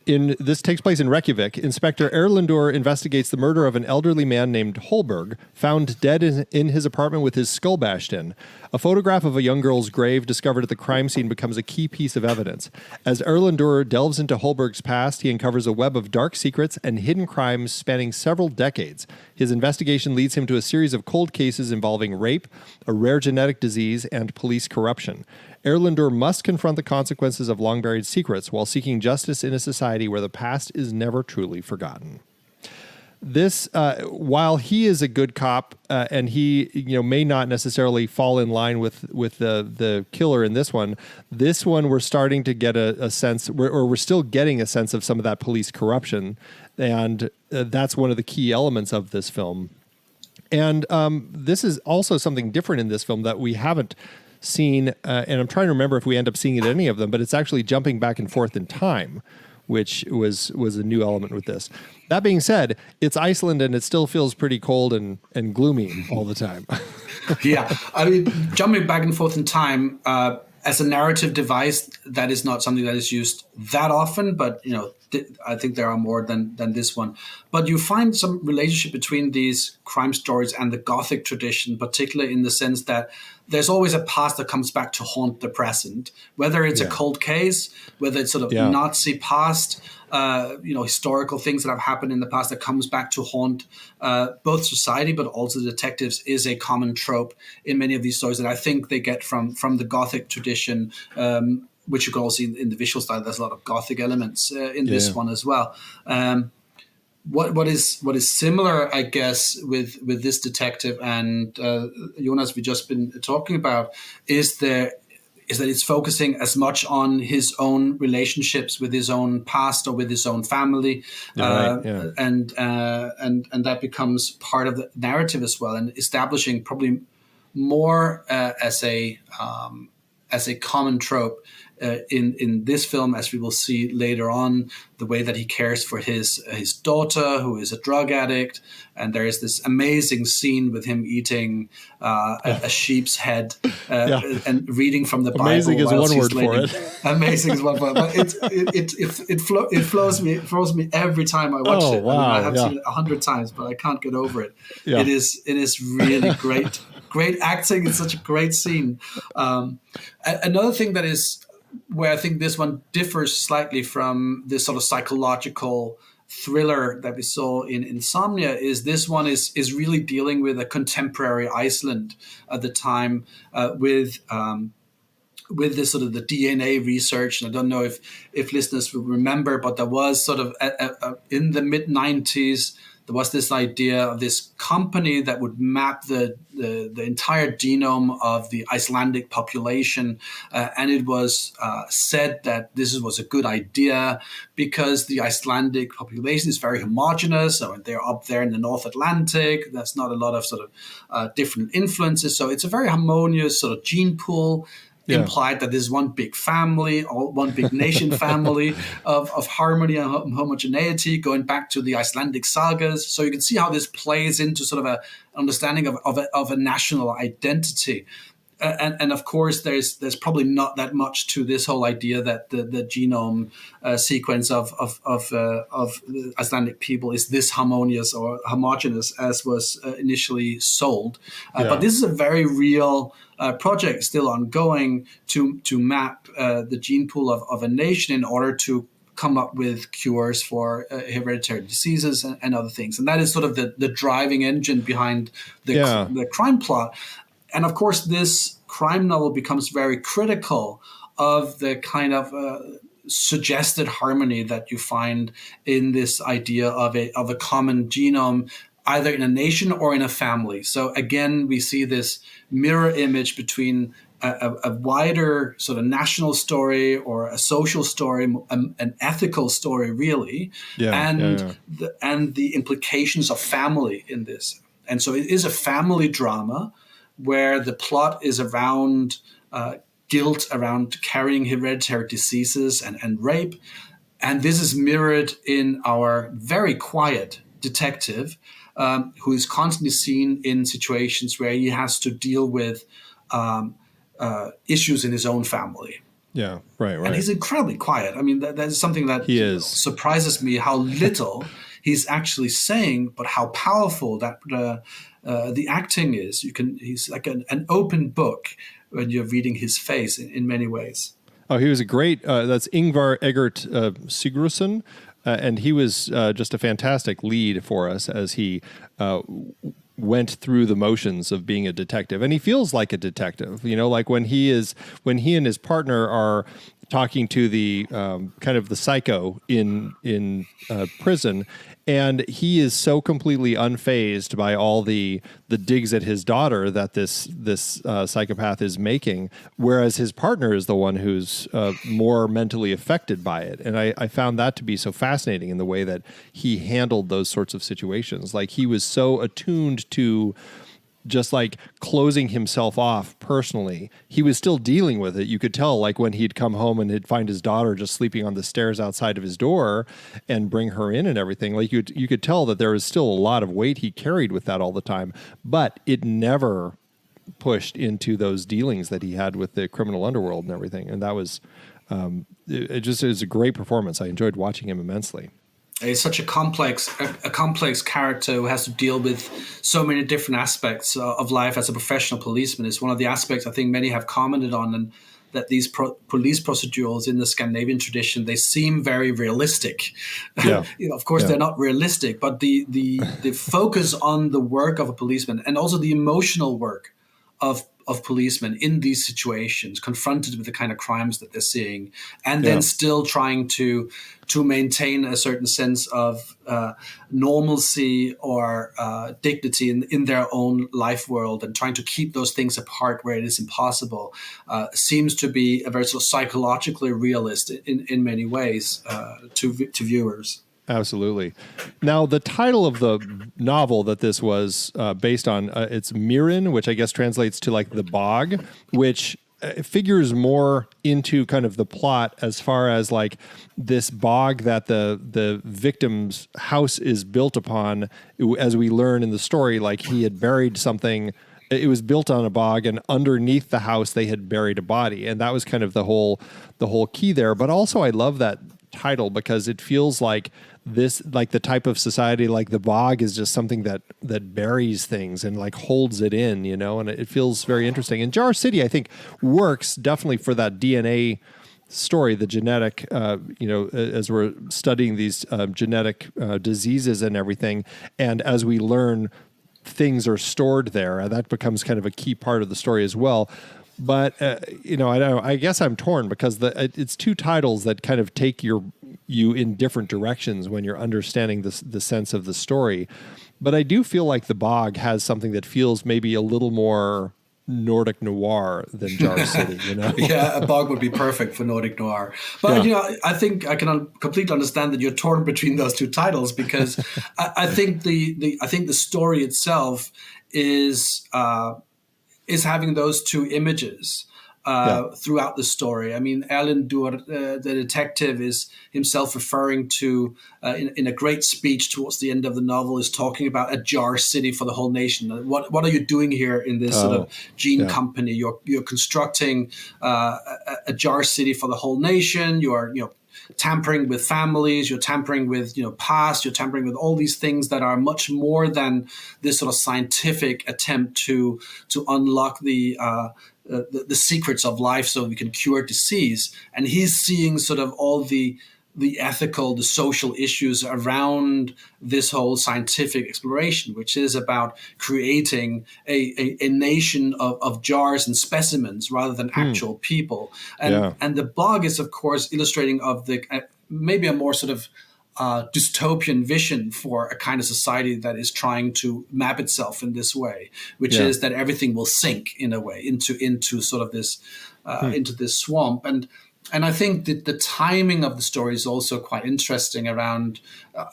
This takes place in Reykjavik. Inspector Erlendur investigates the murder of an elderly man named Holberg, found dead in his apartment with his skull bashed in. A photograph of a young girl's grave discovered at the crime scene becomes a key piece of evidence. As Erlendur delves into Holberg's past, he uncovers a web of dark secrets and hidden crimes spanning several decades. His investigation leads him to a series of cold cases involving rape, a rare genetic disease, and police corruption. Erlendur must confront the consequences of long-buried secrets while seeking justice in a society where the past is never truly forgotten. this, while he is a good cop and he, may not necessarily fall in line with the killer in this one we're starting to get a sense, or we're still getting a sense of some of that police corruption, and that's one of the key elements of this film. And this is also something different in this film that we haven't seen, and I'm trying to remember if we end up seeing it in any of them, but it's actually jumping back and forth in time, which was a new element with this. That being said, it's Iceland and it still feels pretty cold and gloomy all the time. Yeah, I mean, jumping back and forth in time as a narrative device, that is not something that is used that often, but I think there are more than this one. But you find some relationship between these crime stories and the Gothic tradition, particularly in the sense that there's always a past that comes back to haunt the present, whether it's a cold case, whether it's sort of Nazi past, historical things that have happened in the past that comes back to haunt both society, but also detectives, is a common trope in many of these stories that I think they get from the Gothic tradition, which you can also see in the visual style. There's a lot of Gothic elements in this one as well. What is similar, I guess, with this detective and Jonas we've just been talking about is that it's focusing as much on his own relationships with his own past or with his own family, and that becomes part of the narrative as well, and establishing probably more as a common trope in this film, as we will see later on, the way that he cares for his daughter, who is a drug addict, and there is this amazing scene with him eating a sheep's head and reading from the Bible. Amazing is one word for it. Amazing is one word, but it flows me every time I watch it. Wow, I have seen it 100 times, but I can't get over it. Yeah. It is really great. Great acting. It's such a great scene. Another thing that is where I think this one differs slightly from this sort of psychological thriller that we saw in Insomnia is this one is really dealing with a contemporary Iceland at the time with this sort of the DNA research. And I don't know if listeners will remember, but there was sort of in the mid-90s, there was this idea of this company that would map the entire genome of the Icelandic population. And it was said that this was a good idea because the Icelandic population is very homogeneous. So they're up there in the North Atlantic. There's not a lot of sort of different influences. So it's a very harmonious sort of gene pool. Implied that this is one big family, or one big nation family of harmony and homogeneity, going back to the Icelandic sagas. So you can see how this plays into sort of an understanding of a national identity. And of course, there's probably not that much to this whole idea that the genome sequence of the Icelandic people is this harmonious or homogeneous as was initially sold. But this is a very real project still ongoing to map the gene pool of a nation in order to come up with cures for hereditary diseases and other things. And that is sort of the driving engine behind the crime plot. And of course, this crime novel becomes very critical of the kind of suggested harmony that you find in this idea of a common genome, either in a nation or in a family. So again, we see this mirror image between a wider sort of national story or a social story, an ethical story, really, and the implications of family in this. And so it is a family drama where the plot is around guilt, around carrying hereditary diseases and rape. And this is mirrored in our very quiet detective who is constantly seen in situations where he has to deal with issues in his own family. Yeah, right. And he's incredibly quiet. I mean, that is something that surprises me, how little he's actually saying, but how powerful that the acting is. He's like an open book when you're reading his face in many ways. Oh, he was a great, that's Ingvar Eggert Sigurðsson, and he was just a fantastic lead for us as he went through the motions of being a detective. And he feels like a detective, like when he and his partner are talking to the kind of the psycho in prison, and he is so completely unfazed by all the digs at his daughter that this psychopath is making, whereas his partner is the one who's more mentally affected by it. And I found that to be so fascinating in the way that he handled those sorts of situations. Like, he was so attuned to just like closing himself off personally. He was still dealing with it. You could tell, like, when he'd come home and he'd find his daughter just sleeping on the stairs outside of his door and bring her in and everything. Like, you could tell that there was still a lot of weight he carried with that all the time, but it never pushed into those dealings that he had with the criminal underworld and everything. And that was, it was a great performance. I enjoyed watching him immensely. He's such a complex character who has to deal with so many different aspects of life as a professional policeman. It's one of the aspects I think many have commented on, and that these police procedurals in the Scandinavian tradition, they seem very realistic. Yeah. Of course, they're not realistic, but the focus on the work of a policeman and also the emotional work of policemen in these situations, confronted with the kind of crimes that they're seeing, and then still trying to maintain a certain sense of normalcy or dignity in their own life world, and trying to keep those things apart where it is impossible, seems to be a very sort of psychologically realist in many ways to viewers. Absolutely. Now, the title of the novel that this was based on, it's Mirin, which I guess translates to like the bog, which figures more into kind of the plot as far as like this bog that the victim's house is built upon. As we learn in the story, like, he had buried something. It was built on a bog, and underneath the house they had buried a body, and that was kind of the whole key there. But also, I love that title because it feels like this, like the type of society, like the bog is just something that buries things and like holds it in, and it feels very interesting. And Jar City, I think, works definitely for that DNA story, the genetic, as we're studying these genetic diseases and everything. And as we learn things are stored there, that becomes kind of a key part of the story as well. But, I guess I'm torn because it's two titles that kind of take you in different directions when you're understanding the sense of the story. But I do feel like The Bog has something that feels maybe a little more Nordic Noir than Jar City, Yeah, a bog would be perfect for Nordic Noir. But, I think I can completely understand that you're torn between those two titles, because I think the story itself is having those two images throughout the story. I mean, Erlendur, the detective, is himself referring to, in a great speech towards the end of the novel, is talking about a jar city for the whole nation. What are you doing here in this sort of gene company? You're constructing a jar city for the whole nation. You are, tampering with families, you're tampering with, past, you're tampering with all these things that are much more than this sort of scientific attempt to unlock the secrets of life so we can cure disease. And he's seeing sort of all the ethical, the social issues around this whole scientific exploration, which is about creating a nation of jars and specimens rather than actual people. And the bog is, of course, illustrating of the maybe a more sort of dystopian vision for a kind of society that is trying to map itself in this way, which is that everything will sink in a way into sort of this into this swamp. And I think that the timing of the story is also quite interesting around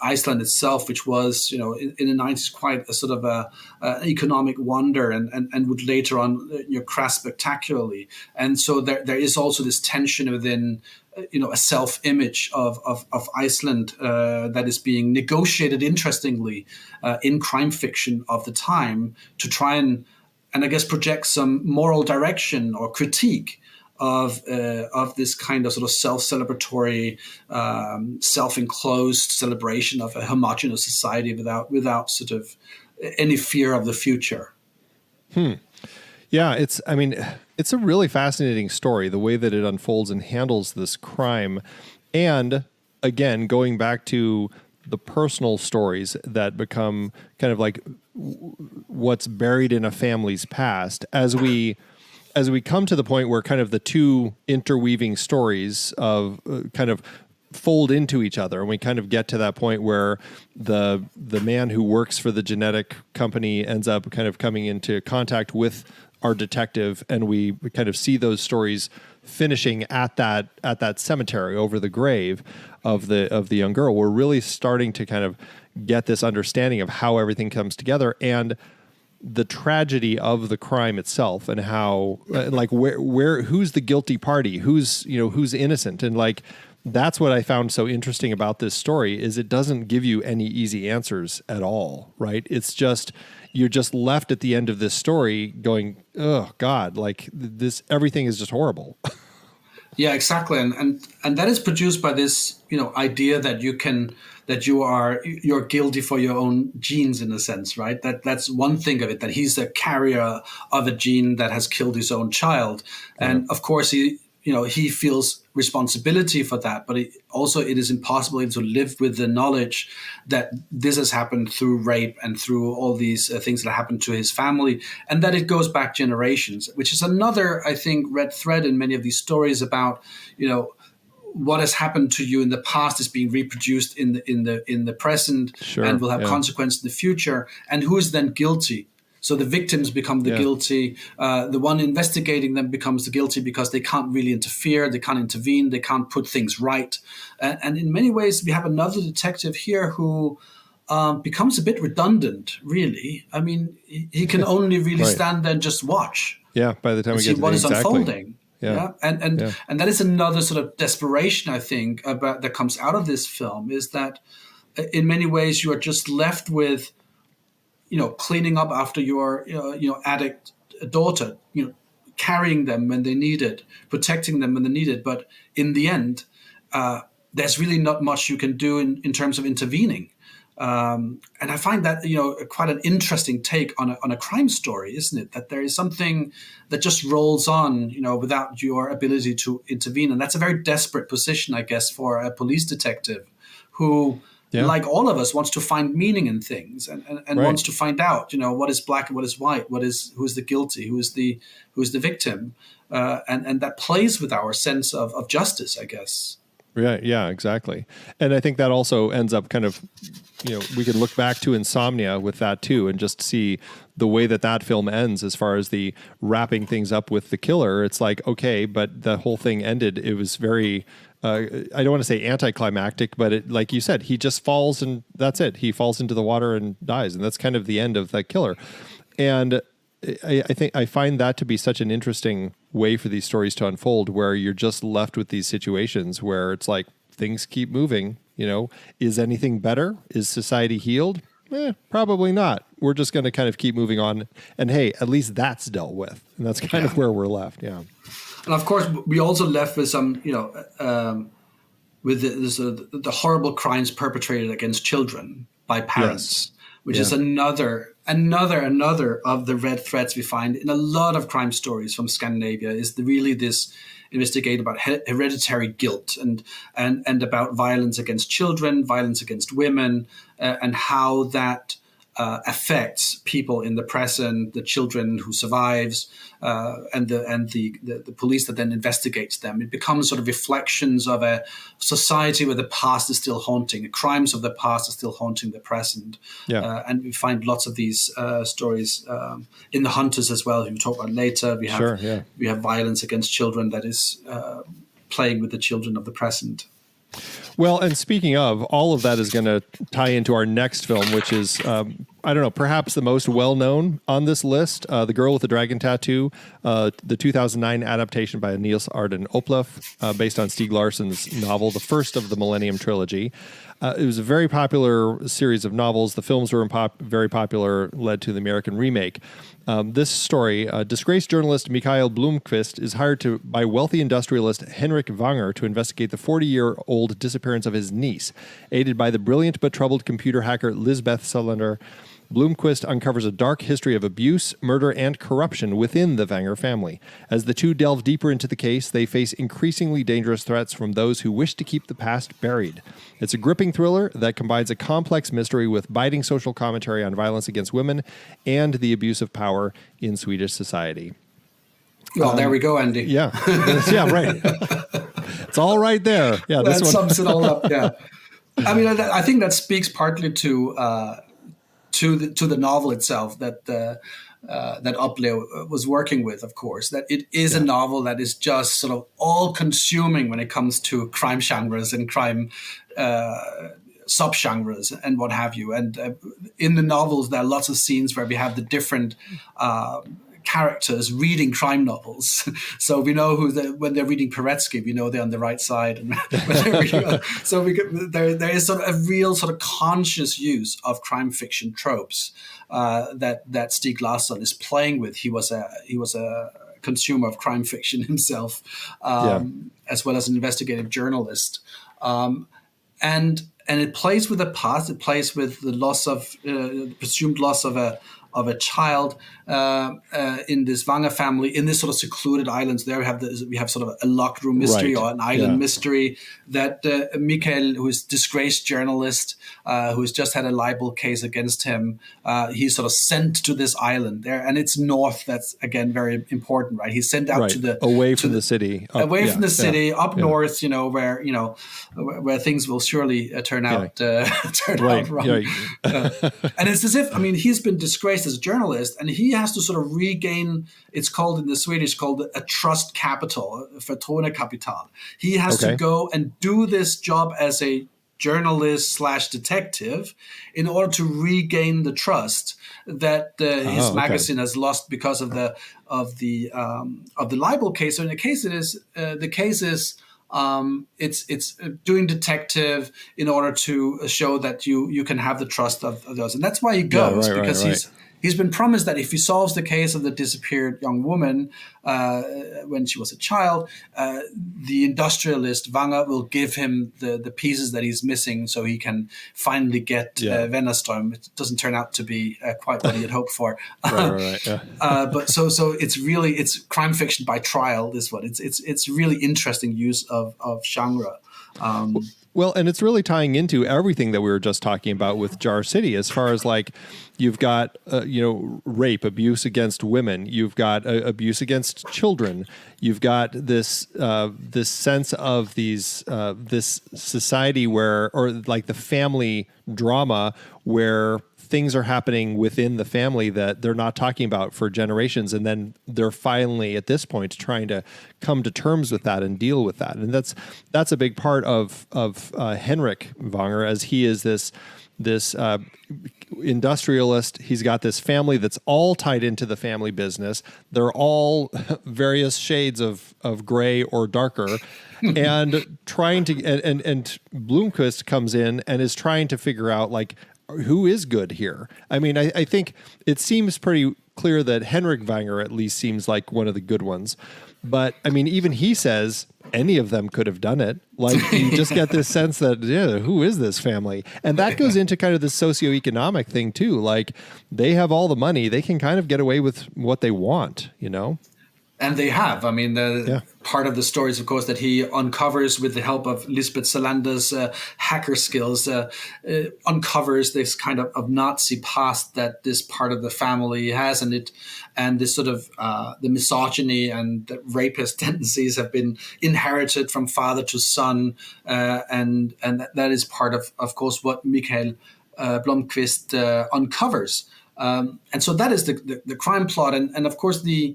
Iceland itself, which was, in the 90s, quite a sort of an economic wonder and would later on crash spectacularly. And so there is also this tension within, a self-image of Iceland that is being negotiated, interestingly, in crime fiction of the time to try and I guess project some moral direction or critique of this kind of sort of self-celebratory, self-enclosed celebration of a homogeneous society without sort of any fear of the future. Yeah, it's a really fascinating story, the way that it unfolds and handles this crime. And again, going back to the personal stories that become kind of like what's buried in a family's past, as we as we come to the point where kind of the two interweaving stories of kind of fold into each other, and we kind of get to that point where the man who works for the genetic company ends up kind of coming into contact with our detective, and we kind of see those stories finishing at that cemetery over the grave of the young girl. We're really starting to kind of get this understanding of how everything comes together and the tragedy of the crime itself, and how like where who's the guilty party, who's innocent, and like that's what I found so interesting about this story is it doesn't give you any easy answers at all, right? It's just you're just left at the end of this story going, oh God, like this, everything is just horrible. Yeah, exactly. And that is produced by this, idea that you're guilty for your own genes in a sense, right? That's one thing of it, that he's a carrier of a gene that has killed his own child. And of course he feels responsibility for that, but it is impossible to live with the knowledge that this has happened through rape and through all these things that happened to his family, and that it goes back generations, which is another, I think, red thread in many of these stories about, what has happened to you in the past is being reproduced in the present, and will have consequences in the future, and who is then guilty? So the victims become the guilty. The one investigating them becomes the guilty because they can't really interfere, they can't intervene, they can't put things right. And in many ways, we have another detective here who becomes a bit redundant, really. I mean, he can only really stand there and just watch. Yeah, by the time we get to what is exactly. unfolding. Yeah. And that is another sort of desperation, I think, that comes out of this film, is that in many ways you are just left with cleaning up after your, addict daughter, carrying them when they need it, protecting them when they need it. But in the end, there's really not much you can do in terms of intervening. And I find that, quite an interesting take on a crime story, isn't it? That there is something that just rolls on, without your ability to intervene. And that's a very desperate position, I guess, for a police detective who, like all of us, wants to find meaning in things and wants to find out, what is black and what is white, who's the guilty, who's the victim, and that plays with our sense of justice, I guess. Yeah, exactly. And I think that also ends up kind of, we could look back to Insomnia with that too, and just see the way that film ends as far as the wrapping things up with the killer. It's like, okay, but the whole thing ended. It was very, I don't want to say anticlimactic, but it, like you said, he just falls and that's it. He falls into the water and dies. And that's kind of the end of that killer. And I think I find that to be such an interesting way for these stories to unfold, where you're just left with these situations where it's like things keep moving. Is anything better? Is society healed? Probably not. We're just going to kind of keep moving on. And hey, at least that's dealt with. And that's kind of where we're left. Yeah. And of course, we also left with some, with the horrible crimes perpetrated against children by parents, which is another of the red threads we find in a lot of crime stories from Scandinavia, is really this investigate about hereditary guilt and about violence against children, violence against women, and how that affects people in the present, the children who survives, and the police that then investigates them. It becomes sort of reflections of a society where the past is still haunting, the crimes of the past are still haunting the present. And we find lots of these stories in the Hunters as well, who we'll talk about later. We have violence against children that is playing with the children of the present. Well, and speaking of, all of that is going to tie into our next film, which is, perhaps the most well-known on this list, The Girl with the Dragon Tattoo, the 2009 adaptation by Niels Arden Oplev, based on Stieg Larsson's novel, the first of the Millennium Trilogy. It was a very popular series of novels. The films were very popular, led to the American remake. This story, disgraced journalist Mikael Blomqvist is hired by wealthy industrialist Henrik Wanger to investigate the 40-year-old disappearance of his niece. Aided by the brilliant but troubled computer hacker Lisbeth Salander, Blomqvist uncovers a dark history of abuse, murder, and corruption within the Wanger family. As the two delve deeper into the case, they face increasingly dangerous threats from those who wish to keep the past buried. It's a gripping thriller that combines a complex mystery with biting social commentary on violence against women and the abuse of power in Swedish society. Well, there we go, Andy. Yeah, yeah, right. It's all right there. Yeah, that sums it all up. Yeah, I mean, I think that speaks partly to the novel itself that Upley was working with. Of course, that it is a novel that is just sort of all-consuming when it comes to crime genres and crime subgenres and what have you. And in the novels, there are lots of scenes where we have the different characters reading crime novels. So we know when they're reading Paretsky, we know they're on the right side. And so there is sort of a real sort of conscious use of crime fiction tropes that Stieg Larsson is playing with. He was a consumer of crime fiction himself, as well as an investigative journalist. And it plays with the past. It plays with the loss of presumed loss of a child in this Wanger family in this sort of secluded islands. There we have sort of a locked room mystery or an island mystery that Michael, who is a disgraced journalist, who has just had a libel case against him, he's sort of sent to this island there, and it's north. That's again very important, right? He's sent out away from the city, up north, where things will surely turn out wrong. And it's as if, I mean, he's been disgraced as a journalist, and he has to sort of regain, it's called in the Swedish called a trust capital, förtroendekapital. He has to go and do this job as a journalist / detective in order to regain the trust that his magazine has lost because of the libel case. So in the case it's doing detective in order to show that you can have the trust of those, and that's why he goes because he's been promised that if he solves the case of the disappeared young woman when she was a child, the industrialist Wanger will give him the pieces that he's missing so he can finally get Wennerström. It doesn't turn out to be quite what he had hoped for. But so it's crime fiction by trial. This one, it's really interesting use of genre. Well, and it's really tying into everything that we were just talking about with Jar City, as far as like you've got, rape, abuse against women. You've got abuse against children. You've got this sense of this society where, or like the family drama where things are happening within the family that they're not talking about for generations. And then they're finally at this point trying to come to terms with that and deal with that. And that's a big part of Henrik Wanger, as he is this industrialist. He's got this family that's all tied into the family business. They're all various shades of gray or darker. And trying to, and Blomkvist comes in and is trying to figure out like, who is good here? I mean, I think it seems pretty clear that Henrik Wanger at least seems like one of the good ones. But I mean, even he says any of them could have done it. Like you just get this sense that, who is this family? And that goes into kind of the socioeconomic thing too. Like they have all the money. They can kind of get away with what they want, And they have. I mean, part of the story is, of course, that he uncovers with the help of Lisbeth Salander's hacker skills, uncovers this kind of Nazi past that this part of the family has, and this sort of the misogyny and the rapist tendencies have been inherited from father to son, and that is part of course, what Mikael Blomkvist uncovers, and so that is the crime plot, and of course the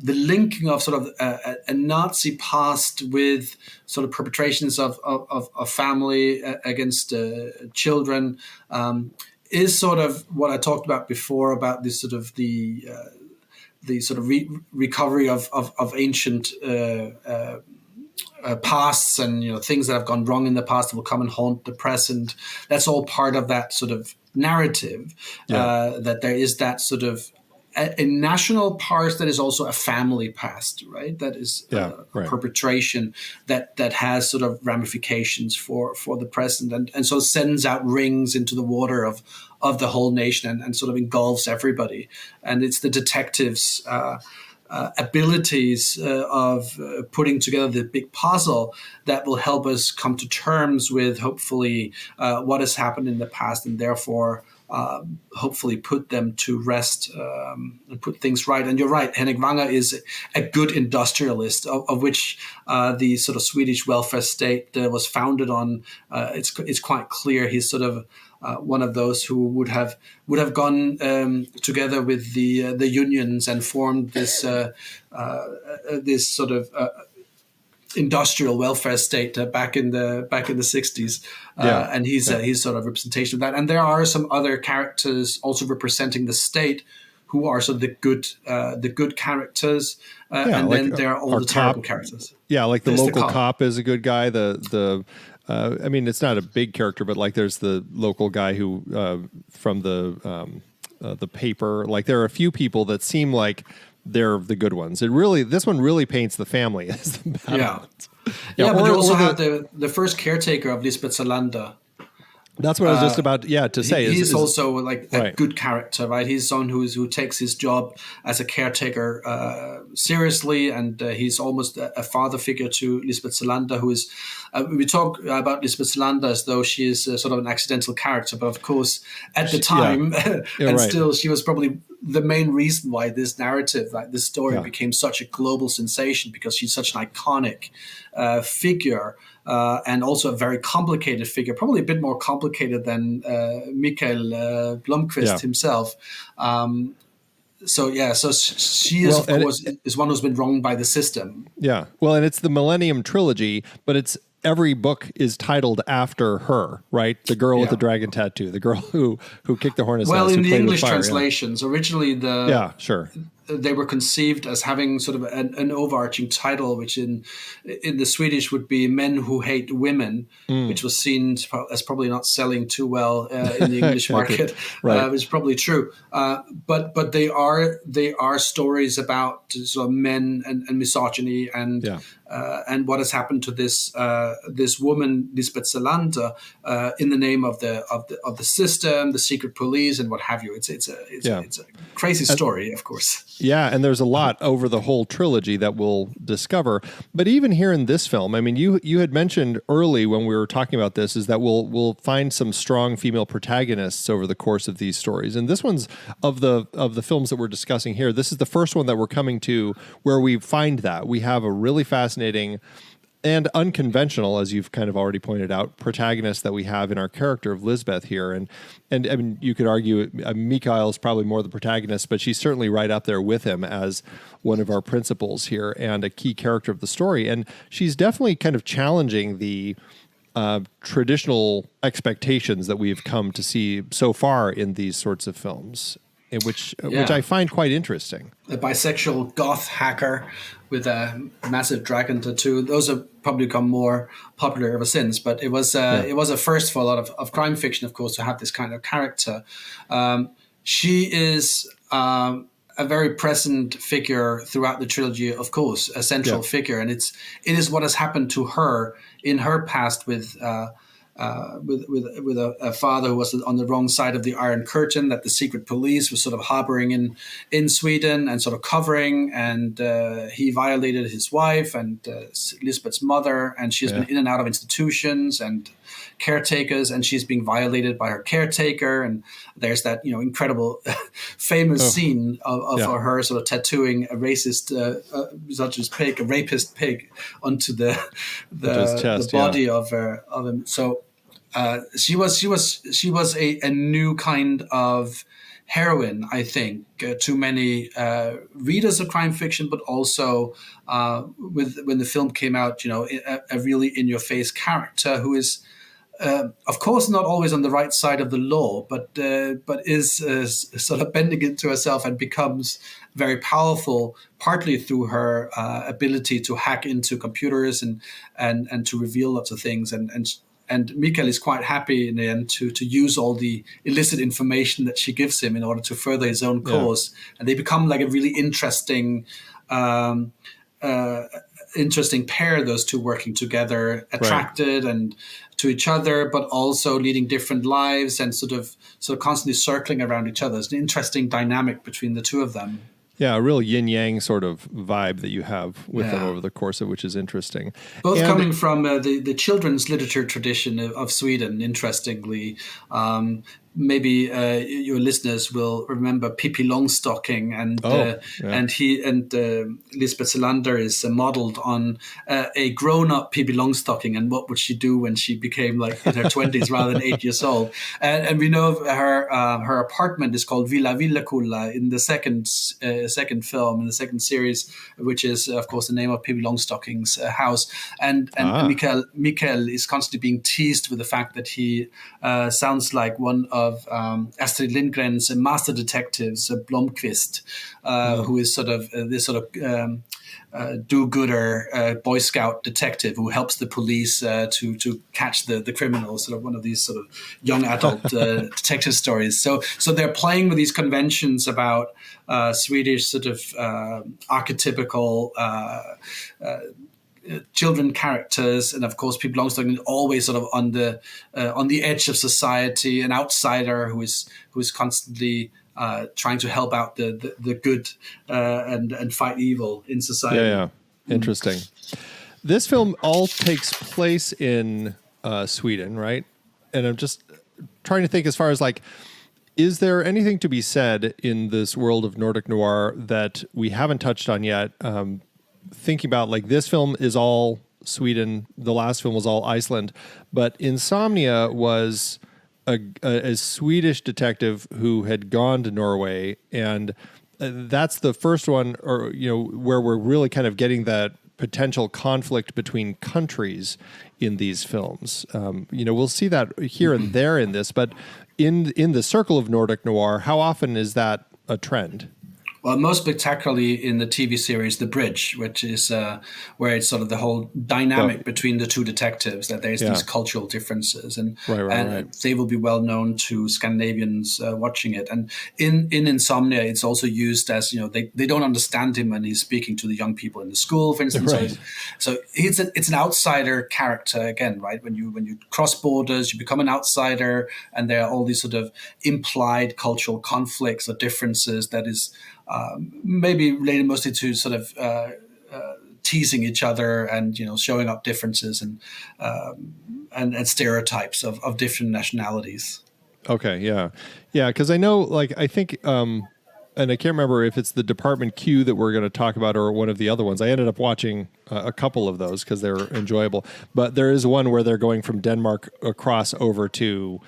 linking of sort of a Nazi past with sort of perpetrations of family against children is sort of what I talked about before about this sort of the sort of recovery of ancient pasts and things that have gone wrong in the past will come and haunt the present. That's all part of that sort of narrative, that there is that sort of a national past that is also a family past, right? That is a perpetration that has sort of ramifications for the present, and so sends out rings into the water of the whole nation and sort of engulfs everybody. And it's the detectives' abilities of putting together the big puzzle that will help us come to terms with hopefully what has happened in the past, and therefore hopefully put them to rest and put things right. And you're right, Henrik Wanger is a good industrialist, of which the sort of Swedish welfare state was founded on. It's quite clear he's sort of one of those who would have gone together with the unions and formed this sort of industrial welfare state back in the 60s, and he's sort of representation of that. And there are some other characters also representing the state who are sort of the good characters, and then there are all the terrible characters. Yeah, like the local cop is a good guy. I mean, it's not a big character, but like there's the local guy who from the paper. Like there are a few people that seem like they're the good ones. This one really paints the family as the bad ones. But you also have the first caretaker of Lisbeth Salander. That's what I was just about to say. He's also like a good character, right? He's someone who takes his job as a caretaker seriously, and he's almost a father figure to Lisbeth Salander, who is. We talk about Lisbeth Salander as though she is sort of an accidental character, but of course, at the time, still, she was probably the main reason why this narrative, like this story, became such a global sensation, because she's such an iconic figure. And also a very complicated figure, probably a bit more complicated than Mikael Blomkvist himself. So she is, of course, is one who's been wronged by the system. Yeah, well, and it's the Millennium Trilogy, but every book is titled after her, right? The girl with the dragon tattoo, the girl who kicked the hornet's nest. Well, in the English translations, originally sure. They were conceived as having sort of an overarching title, which in the Swedish would be Men Who Hate Women, which was seen as probably not selling too well in the English market, which is probably true. But they are stories about sort of men and misogyny and what has happened to this woman Lisbeth Salander in the name of the system, the secret police, and what have you. It's a crazy story, of course. Yeah, and there's a lot over the whole trilogy that we'll discover. But even here in this film, I mean, you had mentioned early when we were talking about this is that we'll find some strong female protagonists over the course of these stories. And this one's of the films that we're discussing here. This is the first one that we're coming to where we find that we have a really fascinating and unconventional, as you've kind of already pointed out, protagonist that we have in our character of Lisbeth here. And I mean, you could argue Mikael is probably more the protagonist, but she's certainly right up there with him as one of our principals here and a key character of the story. And she's definitely kind of challenging the traditional expectations that we've come to see so far in these sorts of films, which I find quite interesting. A bisexual goth hacker with a massive dragon tattoo. Those have probably become more popular ever since, but it was a first for a lot of crime fiction, of course, to have this kind of character. She is a very present figure throughout the trilogy, of course, a central figure, and it is what has happened to her in her past with a father who was on the wrong side of the Iron Curtain, that the secret police was sort of harboring in Sweden and sort of covering, and he violated his wife and Lisbeth's mother, and she's been in and out of institutions and caretakers, and she's being violated by her caretaker. And there's that incredible famous scene of her sort of tattooing a racist misogynist pig, a rapist pig, onto the chest, the body of him. So she was a new kind of heroine, I think, to many readers of crime fiction, but also when the film came out, a really in-your-face character who is, of course, not always on the right side of the law, but is sort of bending into herself and becomes very powerful, partly through her ability to hack into computers and to reveal lots of things. And Mikael is quite happy in the end to use all the illicit information that she gives him in order to further his own cause. And they become like a really interesting pair, those two working together, attracted and to each other, but also leading different lives and sort of constantly circling around each other. It's an interesting dynamic between the two of them. Yeah, a real yin-yang sort of vibe that you have with them over the course of which is interesting. Both coming from the children's literature tradition of Sweden, interestingly. maybe your listeners will remember Pippi Longstocking, and Lisbeth Salander is modeled on a grown-up Pippi Longstocking, and what would she do when she became like in her 20s rather than 8 years old. And we know her apartment is called Villa Villakulla in the second film, in the second series, which is of course the name of Pippi Longstocking's house. And Mikael is constantly being teased with the fact that he sounds like one of Astrid Lindgren's master detectives, Blomqvist, who is sort of this sort of do-gooder Boy Scout detective who helps the police to catch the criminals. Sort of one of these sort of young adult detective stories. So they're playing with these conventions about Swedish sort of archetypical children characters, and of course Pippi Longstocking is always sort of on the edge of society, an outsider who is constantly trying to help out the good and fight evil in society. Yeah. Interesting. This film all takes place in Sweden, right? And I'm just trying to think as far as like, is there anything to be said in this world of Nordic Noir that we haven't touched on yet? Thinking about like this film is all Sweden, the last film was all Iceland, but Insomnia was a Swedish detective who had gone to Norway, and that's the first one, or where we're really kind of getting that potential conflict between countries in these films. We'll see that here and there in this, but in the circle of Nordic Noir, how often is that a trend? Well, most spectacularly in the TV series The Bridge, which is where it's sort of the whole dynamic between the two detectives, that there's these cultural differences. And they will be well known to Scandinavians watching it. And in Insomnia, it's also used as, they don't understand him when he's speaking to the young people in the school, for instance. Right. So it's an outsider character again, right? When you cross borders, you become an outsider, and there are all these sort of implied cultural conflicts or differences that is maybe related mostly to sort of teasing each other and showing up differences and stereotypes of different nationalities. Okay, yeah, because I know, like, I think, and I can't remember if it's the Department Q that we're going to talk about or one of the other ones. I ended up watching a couple of those because they're enjoyable. But there is one where they're going from Denmark across over to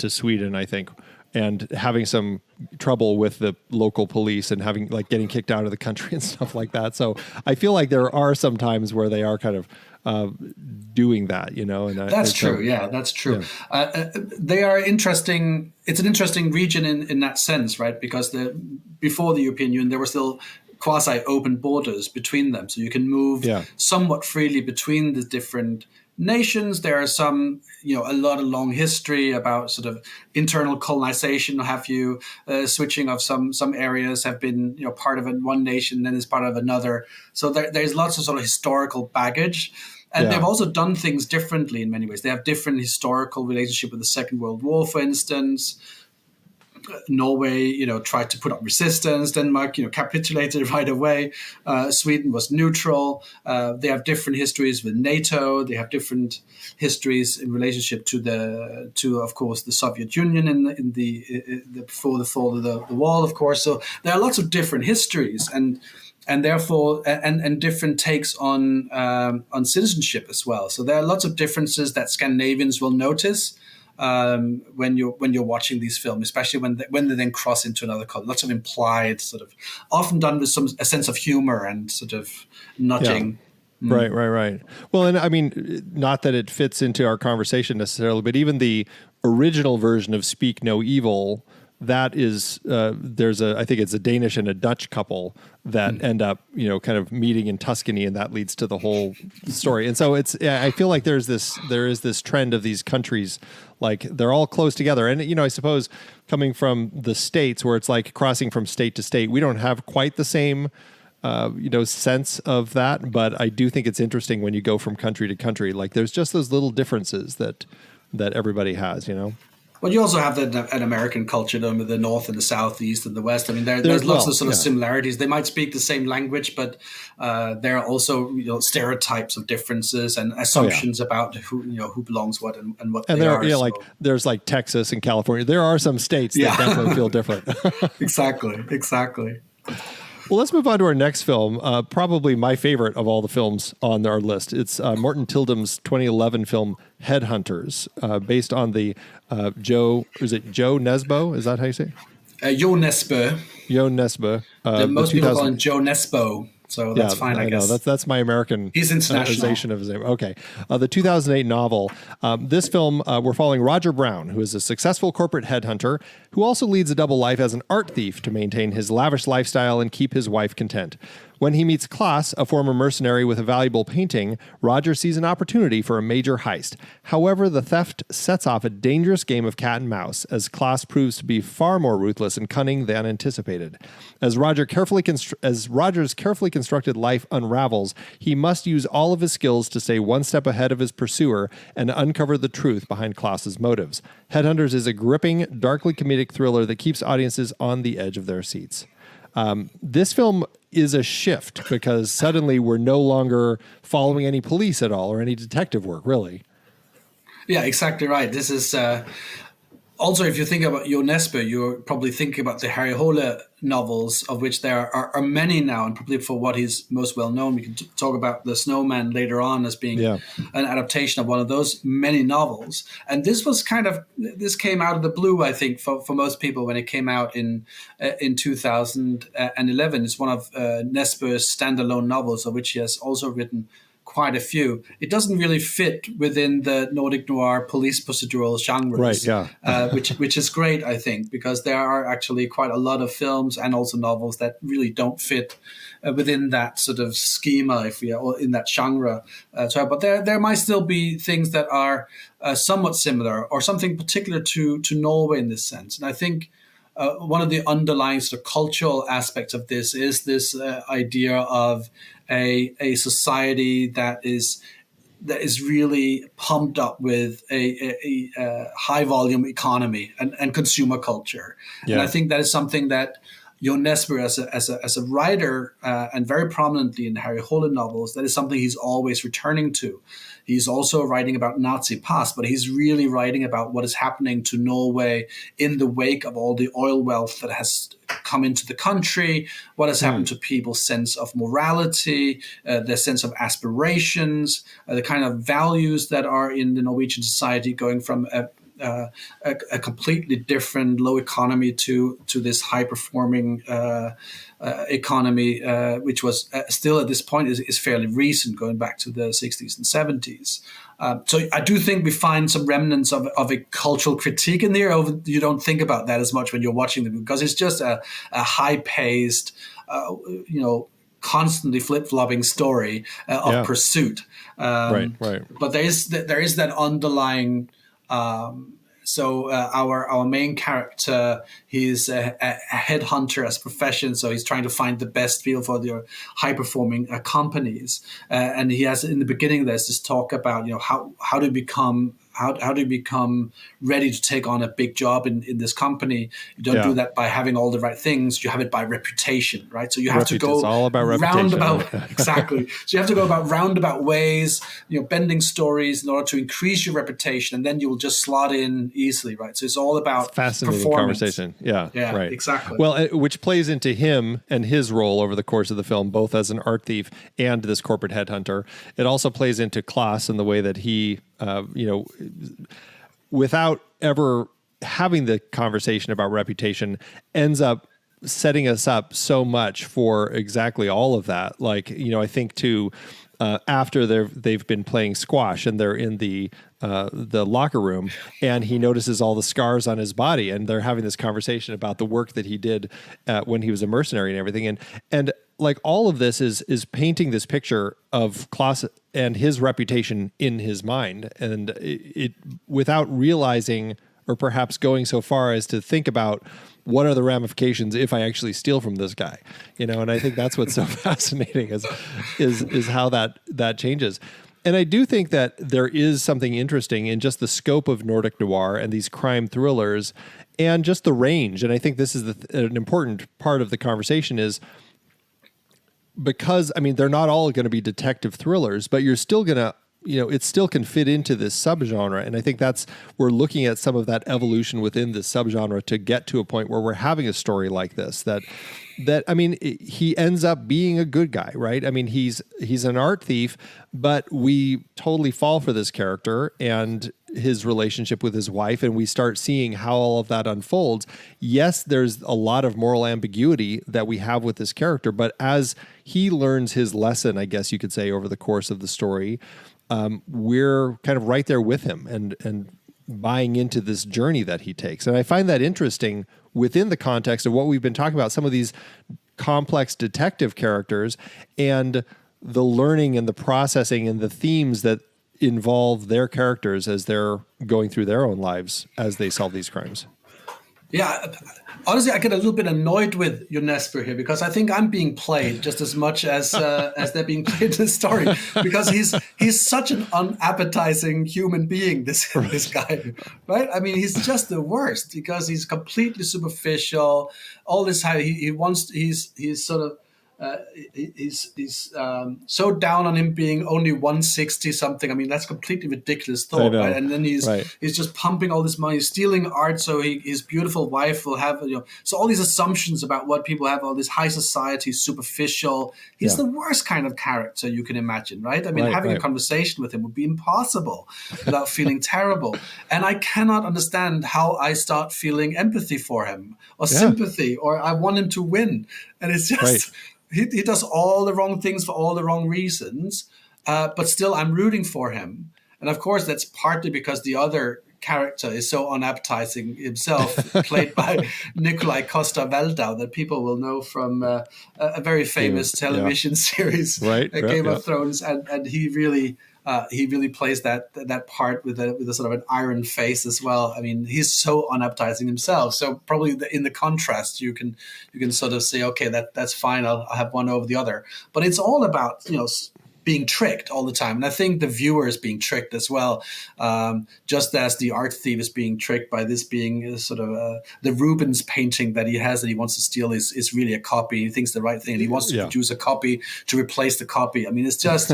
Sweden, I think, and having some trouble with the local police and having getting kicked out of the country and stuff like that. So I feel like there are some times where they are kind of doing that, And that's true. Yeah, that's true. Yeah. They are interesting. It's an interesting region in that sense, right? Because before the European Union, there were still quasi-open borders between them, so you can move somewhat freely between the different nations. There are some, a lot of long history about sort of internal colonization, have you, switching of some areas have been, part of one nation, then is part of another. So there's lots of sort of historical baggage. And they've also done things differently in many ways. They have different historical relationship with the Second World War, for instance. Norway, tried to put up resistance. Denmark, capitulated right away. Sweden was neutral. They have different histories with NATO. They have different histories in relationship to of course the Soviet Union in the before the fall of the wall, of course. So there are lots of different histories and therefore and different takes on citizenship as well. So there are lots of differences that Scandinavians will notice when you're watching these films, especially when they then cross into another culture. Lots of implied sort of, often done with a sense of humor and sort of nudging. Yeah. Right. Well, and I mean, not that it fits into our conversation necessarily, but even the original version of Speak No Evil, that is, I think it's a Danish and a Dutch couple that end up, kind of meeting in Tuscany, and that leads to the whole story. And so I feel like there is this trend of these countries, like they're all close together. And, I suppose coming from the States where it's like crossing from state to state, we don't have quite the same, sense of that. But I do think it's interesting when you go from country to country, like there's just those little differences that everybody has, But you also have an American culture, though, with the North and the South, the East and the West. I mean, there's lots of sort of similarities. They might speak the same language, but there are also stereotypes of differences and assumptions about who belongs what and what they are. And there's like Texas and California. There are some states that definitely feel different. Exactly. Well, let's move on to our next film, probably my favorite of all the films on our list. It's Morten Tildum's 2011 film Headhunters, based on the Jo Nesbø? Is that how you say it? Jo Nesbø. Jo Nesbø. Most people call him Jo Nesbø. So that's fine, I guess. That's my American pronunciation of his name. Okay. The 2008 novel. This film, we're following Roger Brown, who is a successful corporate headhunter who also leads a double life as an art thief to maintain his lavish lifestyle and keep his wife content. When he meets Klaas, a former mercenary with a valuable painting, Roger sees an opportunity for a major heist. However, the theft sets off a dangerous game of cat and mouse, as Klaas proves to be far more ruthless and cunning than anticipated. As Roger's carefully constructed life unravels, he must use all of his skills to stay one step ahead of his pursuer and uncover the truth behind Klaas's motives. Headhunters is a gripping, darkly comedic thriller that keeps audiences on the edge of their seats. This film is a shift because suddenly we're no longer following any police at all or any detective work, really. Yeah, exactly right. This is also, if you think about Jo Nesbø, you're probably thinking about the Harry Hole novels, of which there are many now, and probably for what he's most well known. We can talk about The Snowman later on as being an adaptation of one of those many novels. And this came out of the blue, I think, for most people when it came out in 2011. It's one of Nesbø's standalone novels, of which he has also written quite a few. It doesn't really fit within the Nordic Noir police procedural genres, right? Yeah, which is great, I think, because there are actually quite a lot of films and also novels that really don't fit within that sort of schema, or in that genre. But there might still be things that are somewhat similar or something particular to Norway in this sense. And I think one of the underlying sort of cultural aspects of this is this idea of a society that is really pumped up with a high volume economy and consumer culture. Yeah. And I think that is something that Jo Nesbø as a writer and very prominently in the Harry Hole novels, that is something he's always returning to. He's also writing about Nazi past, but he's really writing about what is happening to Norway in the wake of all the oil wealth that has come into the country, what has happened to people's sense of morality, their sense of aspirations, the kind of values that are in the Norwegian society, going from a completely different low economy to this high performing economy, which was still at this point is fairly recent, going back to the 60s and 70s. So I do think we find some remnants of a cultural critique in there. You don't think about that as much when you're watching them, because it's just a high paced, constantly flip-flopping story of pursuit. Right. But there is that underlying. So our main character, he's a headhunter as a profession, so he's trying to find the best people for the high-performing companies. And he has, in the beginning, there's this talk about how to become ready to take on a big job in this company. You don't do that by having all the right things. You have it by reputation, right? So you have to go it's all about roundabout. Exactly. So you have to go about roundabout ways, bending stories in order to increase your reputation, and then you will just slot in easily, right? So it's all about fascinating conversation. Yeah, right. Exactly. Well, which plays into him and his role over the course of the film, both as an art thief and this corporate headhunter. It also plays into Klaas and the way that he, without ever having the conversation about reputation, ends up setting us up so much for exactly all of that. Like, I think too, after they've been playing squash and they're in the locker room, and he notices all the scars on his body, and they're having this conversation about the work that he did when he was a mercenary and everything. And like all of this is painting this picture of Klaas and his reputation in his mind, and it without realizing or perhaps going so far as to think about what are the ramifications if I actually steal from this guy, and I think that's what's so fascinating is how that changes. And I do think that there is something interesting in just the scope of Nordic Noir and these crime thrillers and just the range. And I think this is an important part of the conversation is because, I mean, they're not all going to be detective thrillers, but you're still going to, it still can fit into this subgenre. And I think we're looking at some of that evolution within this subgenre to get to a point where we're having a story like this that I mean, he ends up being a good guy, right? I mean, he's an art thief, but we totally fall for this character and his relationship with his wife, and we start seeing how all of that unfolds. Yes, there's a lot of moral ambiguity that we have with this character, but as he learns his lesson, I guess you could say, over the course of the story, we're kind of right there with him and buying into this journey that he takes. And I find that interesting within the context of what we've been talking about, some of these complex detective characters and the learning and the processing and the themes that involve their characters as they're going through their own lives as they solve these crimes. Yeah, honestly, I get a little bit annoyed with Ionesper here because I think I'm being played just as much as they're being played in the story, because he's such an unappetizing human being. This guy, right? I mean, he's just the worst because he's completely superficial. All this how he's sort of. He's so down on him being only 160 something. I mean, that's completely ridiculous thought, right? And then he's just pumping all this money, stealing art, so his beautiful wife will have, so all these assumptions about what people have, all this high society, superficial. He's the worst kind of character you can imagine, right? I mean, having a conversation with him would be impossible without feeling terrible. And I cannot understand how I start feeling empathy for him or sympathy, or I want him to win. And it's just... He does all the wrong things for all the wrong reasons, but still I'm rooting for him. And of course, that's partly because the other character is so unappetizing himself, played by Nikolai Coster-Waldau, that people will know from a very famous television series, Game of Thrones. And he really plays that part with a sort of an iron face as well. I mean, he's so unappetizing himself. So probably in the contrast, you can sort of say, okay, that's fine. I'll have one over the other. But it's all about being tricked all the time, and I think the viewer is being tricked as well. Just as the art thief is being tricked by this being sort of the Rubens painting that he has that he wants to steal is really a copy. He thinks the right thing, and he wants to produce a copy to replace the copy. I mean, it's just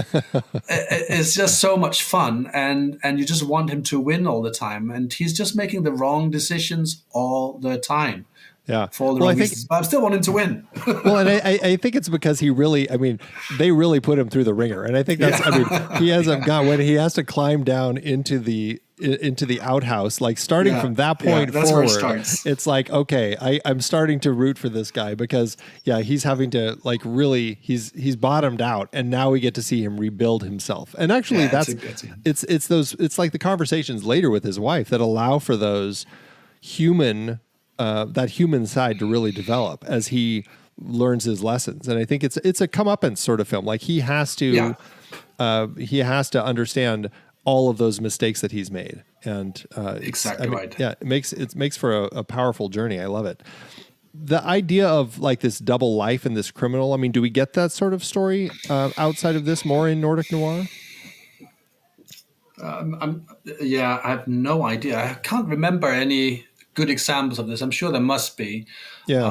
it's just so much fun, and you just want him to win all the time, and he's just making the wrong decisions all the time. Yeah. For all the wrong reasons. But I'm still wanting to win. Well, and I think it's because they really put him through the ringer. And I think that's, he hasn't got, when he has to climb down into the outhouse, like starting from that point forward, it's like, okay, I'm starting to root for this guy because he's having to like really, he's bottomed out, and now we get to see him rebuild himself. And actually it's like the conversations later with his wife that allow for those that human side to really develop as he learns his lessons. And I think it's a comeuppance sort of film. Like he has to understand all of those mistakes that he's made. And exactly right. Yeah, it makes for a powerful journey. I love it. The idea of like this double life and this criminal, I mean, do we get that sort of story outside of this more in Nordic Noir? I have no idea. I can't remember any good examples of this. I'm sure there must be. Yeah.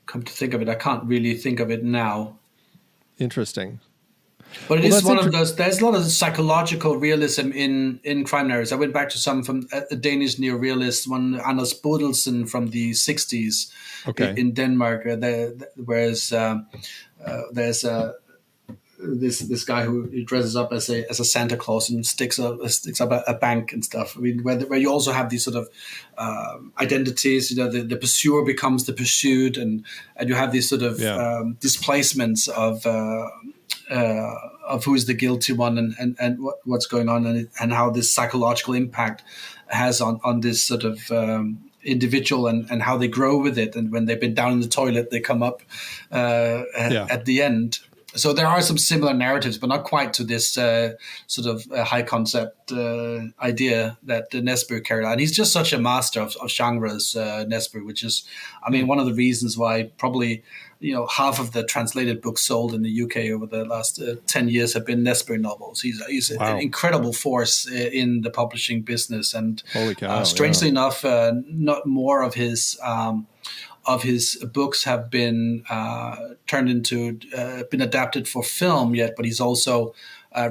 Come to think of it, I can't really think of it now. Interesting. But it is one of those. There's a lot of psychological realism in crime narratives. I went back to some from a Danish neorealist, one Anders Bodelsen from the 60s in Denmark. Whereas there's this guy who dresses up as a Santa Claus and sticks up a bank and stuff. I mean, where you also have these sort of identities. The pursuer becomes the pursued, and you have these sort of displacements of who is the guilty one and what's going on, and how this psychological impact has on this sort of individual and how they grow with it. And when they've been down in the toilet, they come up at the end. So there are some similar narratives, but not quite to this sort of high concept idea that Nesbø carried out. And he's just such a master of genres, Nesbø, which is, I mean, one of the reasons why probably half of the translated books sold in the UK over the last 10 years have been Nesbø novels. He's an incredible force in the publishing business, and holy cow, strangely enough, not more of his books have been turned into, been adapted for film yet, but he's also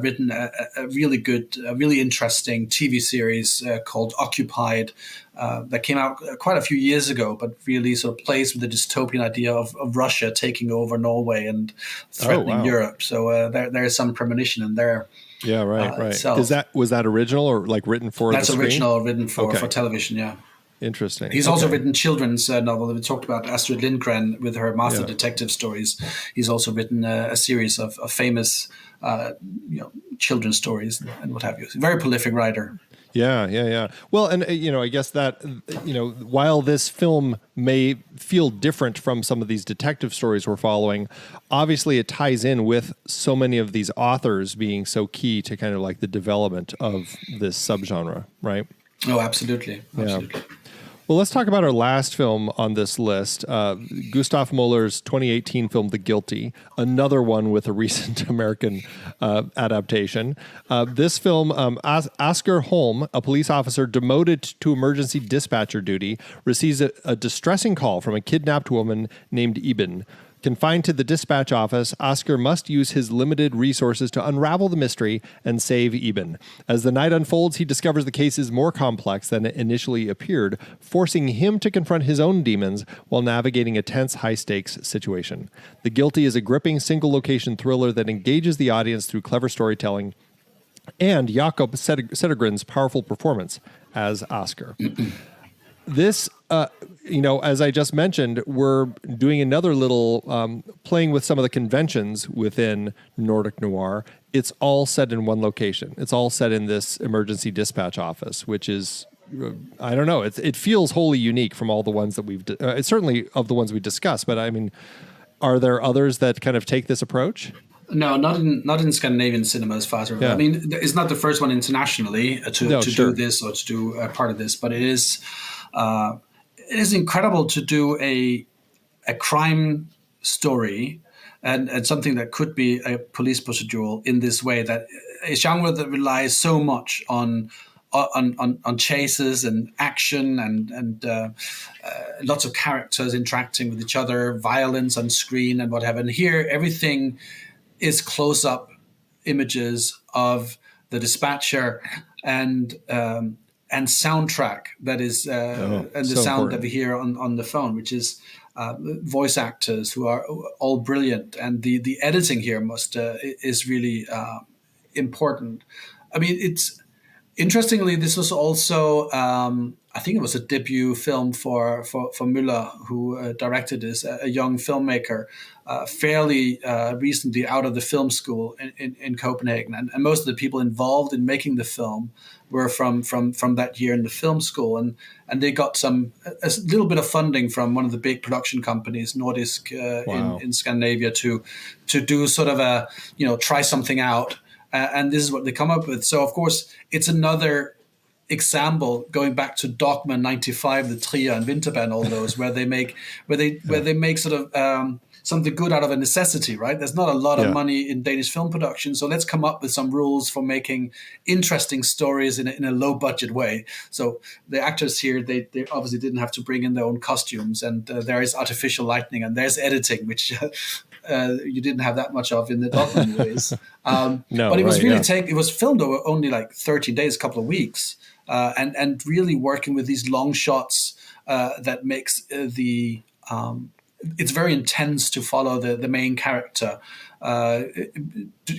written a really good, really interesting TV series called Occupied that came out quite a few years ago, but really sort of plays with the dystopian idea of Russia taking over Norway and threatening Europe. So there is some premonition in there. Yeah, right. Was that original or like written for the screen? That's original, written for television, yeah. Interesting. He's also written children's novel. We talked about Astrid Lindgren with her master detective stories. He's also written a series of famous, children's stories and what have you. Very prolific writer. Yeah. Well, and I guess that while this film may feel different from some of these detective stories we're following, obviously it ties in with so many of these authors being so key to kind of like the development of this subgenre, right? Oh, absolutely. Yeah. Well, let's talk about our last film on this list, Gustav Møller's 2018 film, The Guilty, another one with a recent American adaptation. This film, Asger Holm, a police officer demoted to emergency dispatcher duty, receives a distressing call from a kidnapped woman named Iben. Confined to the dispatch office, Oscar must use his limited resources to unravel the mystery and save Iben. As the night unfolds, he discovers the case is more complex than it initially appeared, forcing him to confront his own demons while navigating a tense, high-stakes situation. The Guilty is a gripping single-location thriller that engages the audience through clever storytelling and Jakob Stougaard-Nielsen's powerful performance as Oscar. This, as I just mentioned, we're doing another little playing with some of the conventions within Nordic Noir. It's all set in one location. It's all set in this emergency dispatch office, which is, I don't know, it feels wholly unique from all the ones that we've, certainly of the ones we discussed, but I mean, are there others that kind of take this approach? No, not in Scandinavian cinema as far as I remember. I mean, it's not the first one internationally to do this or to do part of this, but it is incredible to do a crime story and something that could be a police procedural in this way, that a genre that relies so much on chases and action and lots of characters interacting with each other, violence on screen and whatever. And here everything is close-up images of the dispatcher and soundtrack that is and the so sound important that we hear on the phone, which is voice actors who are all brilliant, and the editing here is really important. I mean, it's interestingly, this was also I think it was a debut film for Møller, who directed this, a young filmmaker, fairly recently out of the film school in Copenhagen, and most of the people involved in making the film were from that year in the film school, and they got a little bit of funding from one of the big production companies, Nordic in Scandinavia, to do sort of a try something out, and this is what they come up with. So of course it's another example going back to Dogma 95, the Trier and Winterberg, all those where they make sort of something good out of a necessity, right? There's not a lot of money in Danish film production, so let's come up with some rules for making interesting stories in a low budget way. So the actors here, they obviously didn't have to bring in their own costumes, and there is artificial lighting and there's editing, which you didn't have that much of in the Dogma movies. But it was it was filmed over only like 13 days, a couple of weeks, and really working with these long shots that makes it's very intense to follow the main character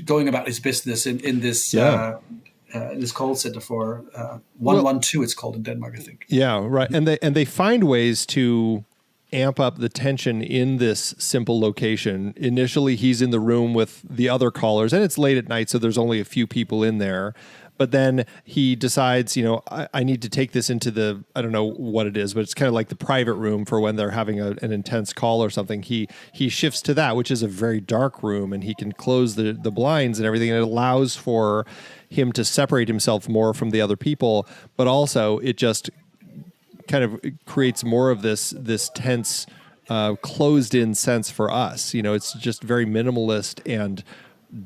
going about his business in this this call center for 112. It's called in Denmark, I think. Yeah, right. And they find ways to amp up the tension in this simple location. Initially, he's in the room with the other callers, and it's late at night, so there's only a few people in there. But then he decides, I need to take this into the, I don't know what it is, but it's kind of like the private room for when they're having an intense call or something. He shifts to that, which is a very dark room, and he can close the blinds and everything. And it allows for him to separate himself more from the other people, but also it just kind of creates more of this tense, closed-in sense for us. It's just very minimalist and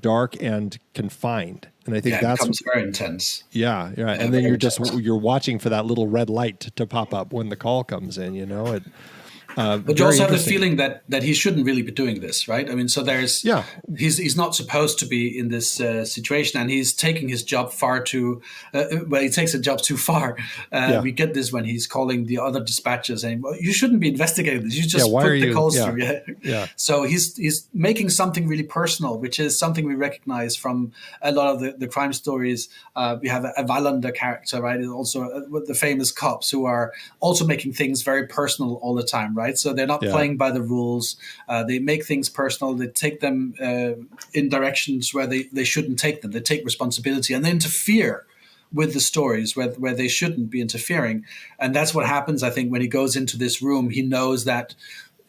dark and confined. And I think it that's becomes very intense. Yeah. And then you're watching for that little red light to pop up when the call comes in, But you also have the feeling that he shouldn't really be doing this, right? I mean, so he's not supposed to be in this situation, and he's taking his job he takes the job too far. We get this when he's calling the other dispatchers saying, well, you shouldn't be investigating this. You just put the calls through. Yeah. So he's making something really personal, which is something we recognize from a lot of the crime stories. We have a Wallander character, right? And also the famous cops who are also making things very personal all the time, right? So they're not playing by the rules. They make things personal. They take them in directions where they shouldn't take them. They take responsibility and they interfere with the stories where they shouldn't be interfering. And that's what happens, I think, when he goes into this room. He knows that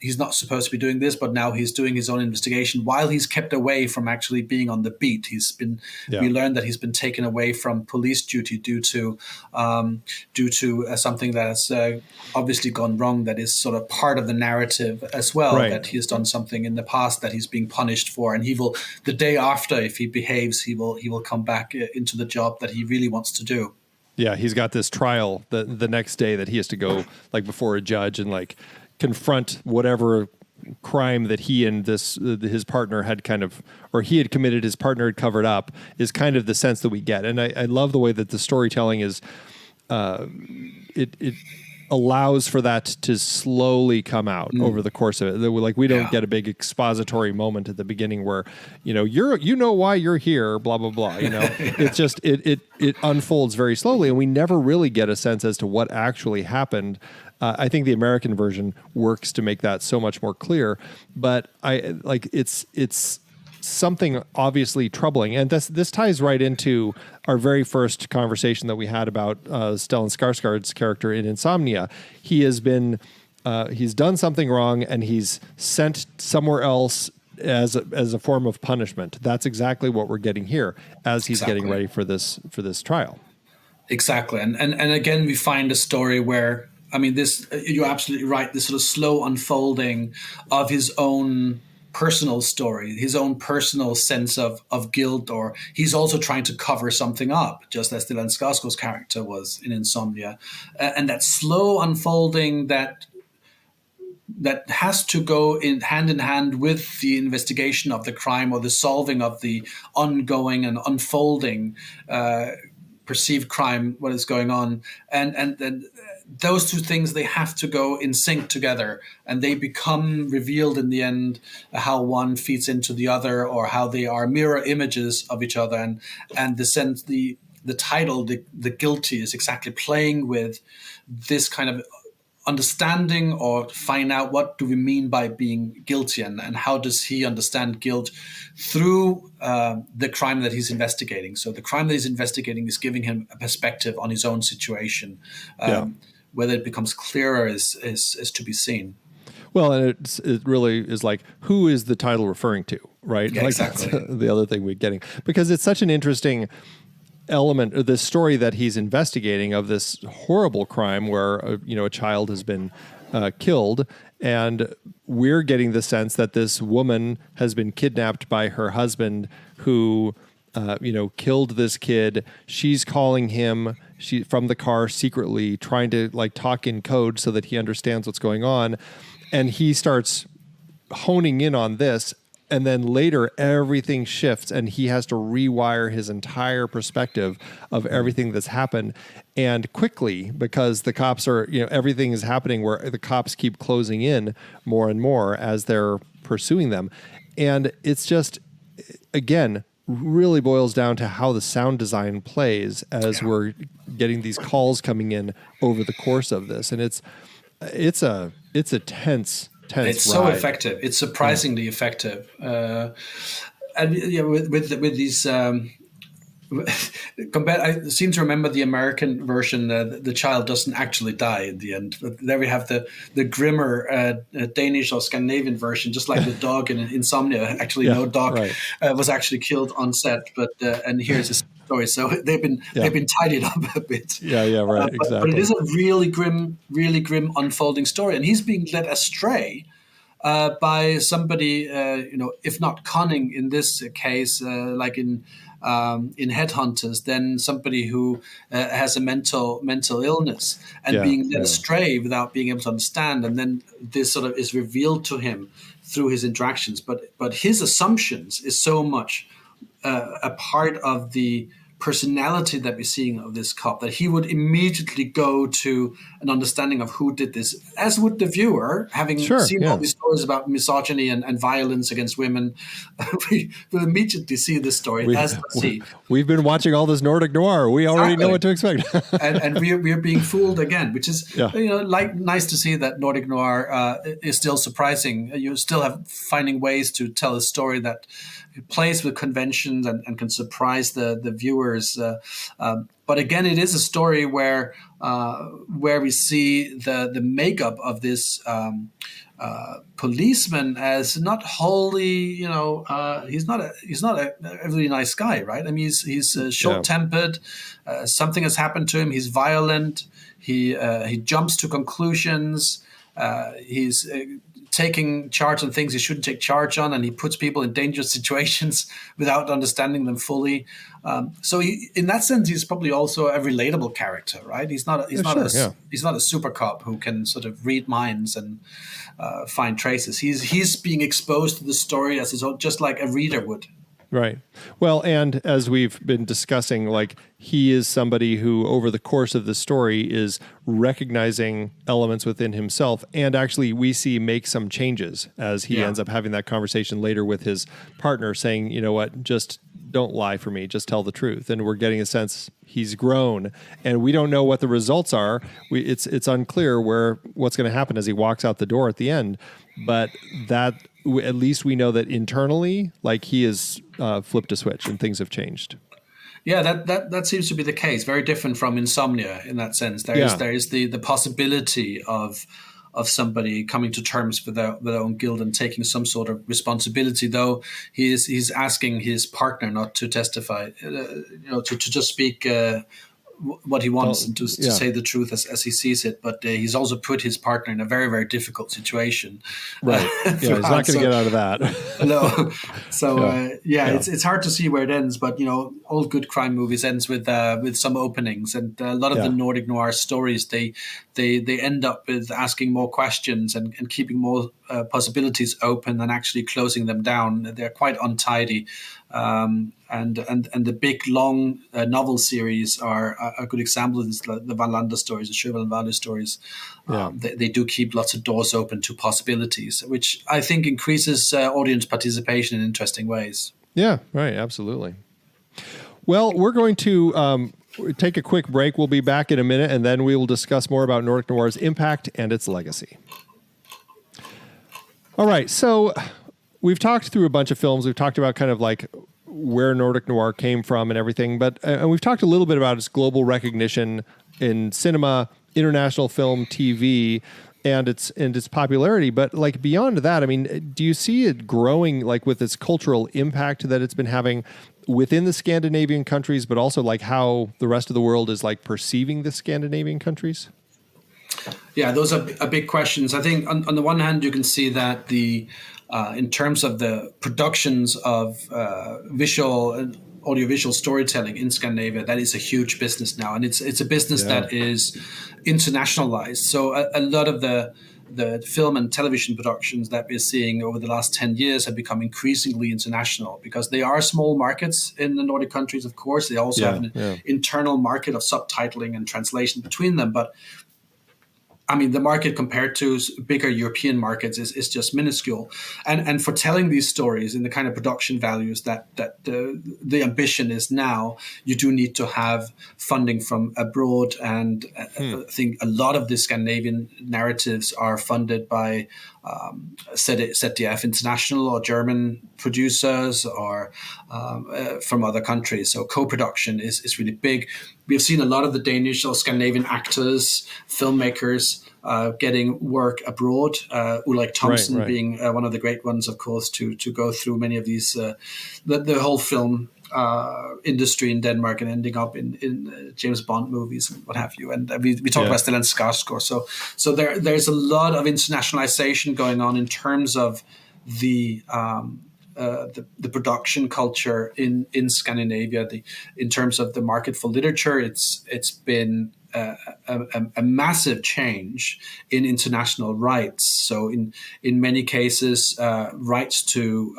he's not supposed to be doing this, but now he's doing his own investigation while he's kept away from actually being on the beat. We learned that he's been taken away from police duty due to something that has obviously gone wrong. That is sort of part of the narrative as well, that he has done something in the past that he's being punished for. And he will, the day after, if he behaves, he will come back into the job that he really wants to do. Yeah. He's got this trial the next day that he has to go before a judge and confront whatever crime that he and his partner had he had committed, his partner had covered up, is kind of the sense that we get. And I love the way that the storytelling is, it allows for that to slowly come out over the course of it. We don't get a big expository moment at the beginning where, why you're here, blah, blah, blah. It's just, it unfolds very slowly, and we never really get a sense as to what actually happened. I think the American version works to make that so much more clear, but it's something obviously troubling. And this ties right into our very first conversation that we had about Stellan Skarsgård's character in Insomnia. He has been, he's done something wrong and he's sent somewhere else as a form of punishment. That's exactly what we're getting here as he's getting ready for this trial. Exactly. And again, we find a story where, you're absolutely right, this sort of slow unfolding of his own personal story, his own personal sense of guilt, or he's also trying to cover something up, just as Stellan Skarsgård's character was in Insomnia. And that slow unfolding that has to go hand in hand with the investigation of the crime or the solving of the ongoing and unfolding perceived crime, what is going on. And those two things, they have to go in sync together, and they become revealed in the end, how one feeds into the other, or how they are mirror images of each other. And the sense, the title, the guilty, is exactly playing with this kind of understanding, or find out what do we mean by being guilty, and how does he understand guilt through the crime that he's investigating. So the crime that he's investigating is giving him a perspective on his own situation. Whether it becomes clearer is to be seen. Well, and it really is who is the title referring to, right? Yeah, exactly. That's the other thing we're getting, because it's such an interesting element of this story that he's investigating, of this horrible crime where a child has been killed, and we're getting the sense that this woman has been kidnapped by her husband, who killed this kid. She's calling him from the car secretly, trying to talk in code so that he understands what's going on, and he starts honing in on this. And then later, everything shifts, and he has to rewire his entire perspective of everything that's happened, and quickly, because the cops are, everything is happening where the cops keep closing in more and more as they're pursuing them. And it's just, again, really boils down to how the sound design plays as we're getting these calls coming in over the course of this. And it's a tense it's ride. so effective. It's surprisingly effective. And with these. I seem to remember the American version. The child doesn't actually die in the end. But there we have the grimmer Danish or Scandinavian version, just like the dog in Insomnia. Actually, no dog was actually killed on set. But and here's a story. So they've been tidied up a bit. Right, exactly. But it is a really grim unfolding story, and he's being led astray by somebody, if not cunning in this case, like in Headhunters, then somebody who has a mental illness and being led astray without being able to understand, and then this sort of is revealed to him through his interactions. But his assumptions is so much a part of the personality that we're seeing of this cop that he would immediately go to an understanding of who did this, as would the viewer, having seen all these stories about misogyny and violence against women. We will immediately see this story We've been watching all this Nordic Noir. We already know what to expect. and we are being fooled again, which is nice to see that Nordic Noir is still surprising. You still have finding ways to tell a story that plays with conventions and can surprise the viewers. But again, it is a story where we see the makeup of this policeman as not wholly, he's not a really nice guy, right? I mean, he's short-tempered. Something has happened to him. He's violent. He jumps to conclusions. He's taking charge on things he shouldn't take charge on, and he puts people in dangerous situations without understanding them fully. So in that sense, he's probably also a relatable character, right? He's not a super cop who can sort of read minds and find traces. He's being exposed to the story as his own, just like a reader would. Right. Well, and as we've been discussing, like, he is somebody who over the course of the story is recognizing elements within himself, and actually we see make some changes as he ends up having that conversation later with his partner saying, you know what, just don't lie for me, just tell the truth. And we're getting a sense he's grown, and we don't know what the results are. It's unclear what's going to happen as he walks out the door at the end, but that at least we know that internally, like, he has flipped a switch and things have changed. Yeah, that seems to be the case. Very different from Insomnia in that sense. There is the possibility of somebody coming to terms with their own guilt and taking some sort of responsibility. Though he's asking his partner not to testify, to just speak what he wants and to say the truth as he sees it. But he's also put his partner in a very, very difficult situation. Right. He's not going to get out of that. No. So it's hard to see where it ends. But all good crime movies ends with some openings, and a lot of the Nordic Noir stories they end up with asking more questions and keeping more possibilities open than actually closing them down. They're quite untidy. And the big long novel series are a good example of this. The Van Lander stories, the Sjöwall and Wahlöö stories. They do keep lots of doors open to possibilities, which I think increases audience participation in interesting ways. Yeah, right, absolutely. Well, we're going to take a quick break. We'll be back in a minute, and then we will discuss more about Nordic Noir's impact and its legacy. All right, so we've talked through a bunch of films. We've talked about kind of like where Nordic Noir came from and everything, but and we've talked a little bit about its global recognition in cinema, international film, TV, and its popularity. But like beyond that, I mean, do you see it growing, like, with its cultural impact that it's been having within the Scandinavian countries, but also like how the rest of the world is like perceiving the Scandinavian countries? Yeah, those are big questions. I think on the one hand, you can see that in terms of the productions of visual and audiovisual storytelling in Scandinavia, that is a huge business now, and it's a business that is internationalized. So a lot of the film and television productions that we're seeing over the last 10 years have become increasingly international, because they are small markets in the Nordic countries. Of course, they also have an internal market of subtitling and translation between them, but I mean, the market compared to bigger European markets is just minuscule, and for telling these stories in the kind of production values that the ambition is now, you do need to have funding from abroad, and I think a lot of the Scandinavian narratives are funded by ZDF International or German producers or from other countries. So co-production is really big. We've seen a lot of the Danish or Scandinavian actors, filmmakers getting work abroad. Ulrik Thomsen being one of the great ones, of course, to go through many of these, the whole film industry in Denmark and ending up in James Bond movies and what have you. And we talked about Stellan Skarsgård. So there's a lot of internationalization going on in terms of the production culture in Scandinavia. In terms of the market for literature, it's been a massive change in international rights. So in many cases, rights to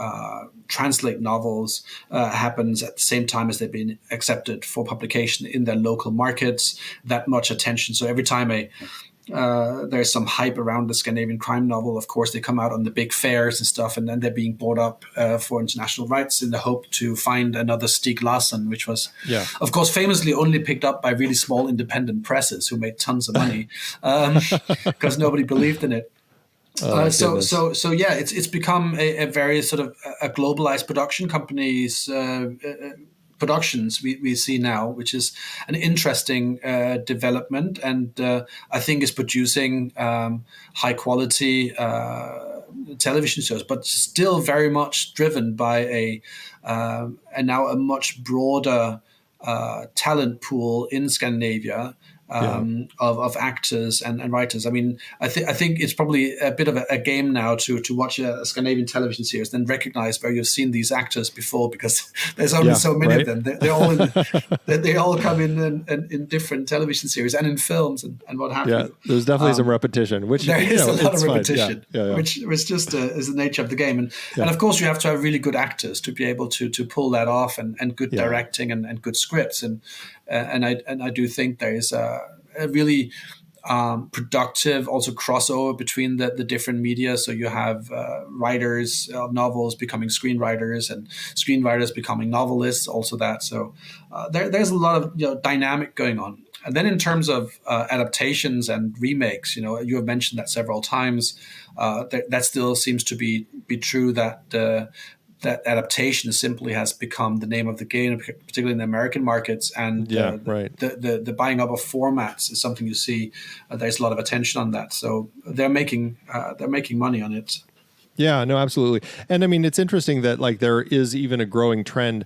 translate novels happens at the same time as they've been accepted for publication in their local markets. That much attention. So every time there's some hype around the Scandinavian crime novel, of course, they come out on the big fairs and stuff, and then they're being bought up for international rights in the hope to find another Stieg Larsson, which was, of course, famously only picked up by really small independent presses who made tons of money because nobody believed in it. So yeah, it's become a very sort of a globalized production companies. Productions we see now, which is an interesting development, and I think is producing high quality television shows, but still very much driven by and now a much broader talent pool in Scandinavia. Of actors and writers. I mean, I think it's probably a bit of a game now to watch a Scandinavian television series, then recognize where you've seen these actors before, because there's only so many of them. They're all they all come in different television series and in films and what have you. There's definitely some repetition, which there is a lot of repetition, which just is the nature of the game. And of course, you have to have really good actors to be able to pull that off, and good directing and good scripts. And I do think there is a really productive also crossover between the different media. So you have writers of novels becoming screenwriters, and screenwriters becoming novelists. Also that. So there's a lot of dynamic going on. And then in terms of adaptations and remakes, you have mentioned that several times. That still seems to be true, that adaptation simply has become the name of the game, particularly in the American markets. And the buying up of formats is something you see. There's a lot of attention on that, so they're making money on it. Yeah, no, absolutely. And I mean, it's interesting that there is even a growing trend.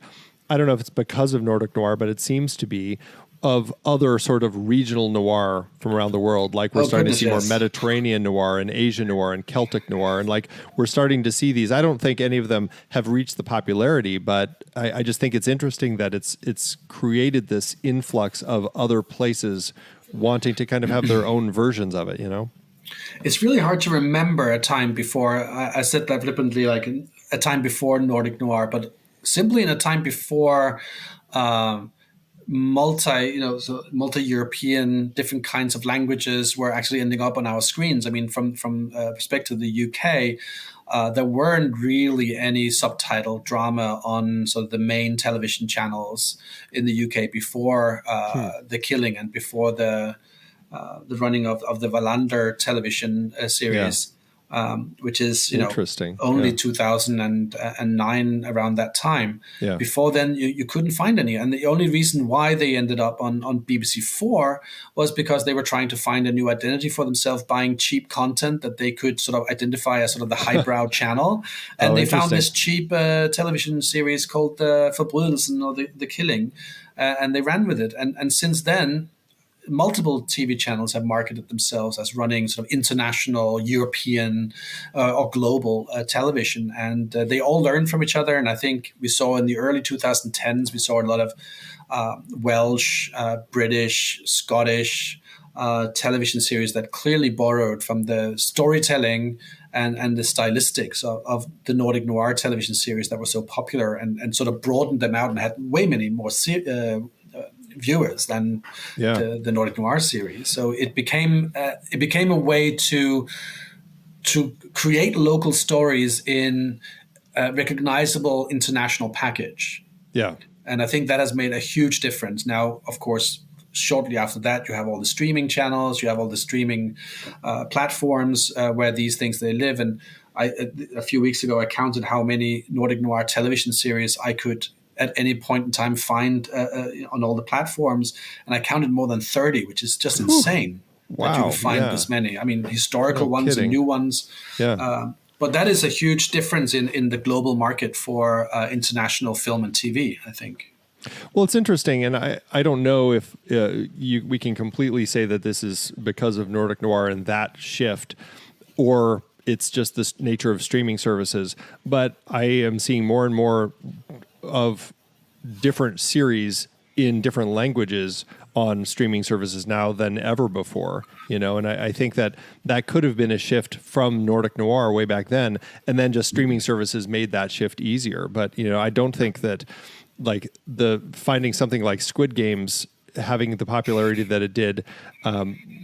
I don't know if it's because of Nordic Noir, but it seems to be, of other sort of regional noir from around the world. We're starting to see more Mediterranean noir and Asian noir and Celtic noir. And we're starting to see these. I don't think any of them have reached the popularity, but I just think it's interesting that it's created this influx of other places wanting to kind of have their own versions of it, It's really hard to remember a time before. I said that flippantly, a time before Nordic Noir, but simply in a time before multi-European, different kinds of languages were actually ending up on our screens. I mean, from perspective of the UK, there weren't really any subtitled drama on sort of the main television channels in the UK before The Killing and before the running of the Wallander television series. Which is only 2009, around that time. Before then, you couldn't find any, and the only reason why they ended up on BBC4 was because they were trying to find a new identity for themselves, buying cheap content that they could sort of identify as sort of the highbrow channel, and they found this cheap television series called Forbrydelsen, or the Killing, and they ran with it, and since then, multiple TV channels have marketed themselves as running sort of international, European or global television, and they all learn from each other. And I think we saw in the early 2010s, we saw a lot of Welsh, British, Scottish television series that clearly borrowed from the storytelling and the stylistics of the Nordic Noir television series that were so popular, and sort of broadened them out and had way many more viewers than the Nordic Noir series. So it became a way to create local stories in a recognizable international package. Yeah. And I think that has made a huge difference. Now, of course, shortly after that, you have all the streaming channels, you have all the streaming platforms where these things, they live. And a few weeks ago, I counted how many Nordic Noir television series I could at any point in time find on all the platforms. And I counted more than 30, which is just insane. Wow. That you would find this many. I mean, historical ones and new ones. Yeah. But that is a huge difference in the global market for international film and TV, I think. Well, it's interesting, and I don't know if we can completely say that this is because of Nordic Noir and that shift, or it's just the nature of streaming services. But I am seeing more and more of different series in different languages on streaming services now than ever before, and I think that could have been a shift from Nordic Noir way back then, and then just streaming services made that shift easier. But, I don't think that like finding something like Squid Games having the popularity that it did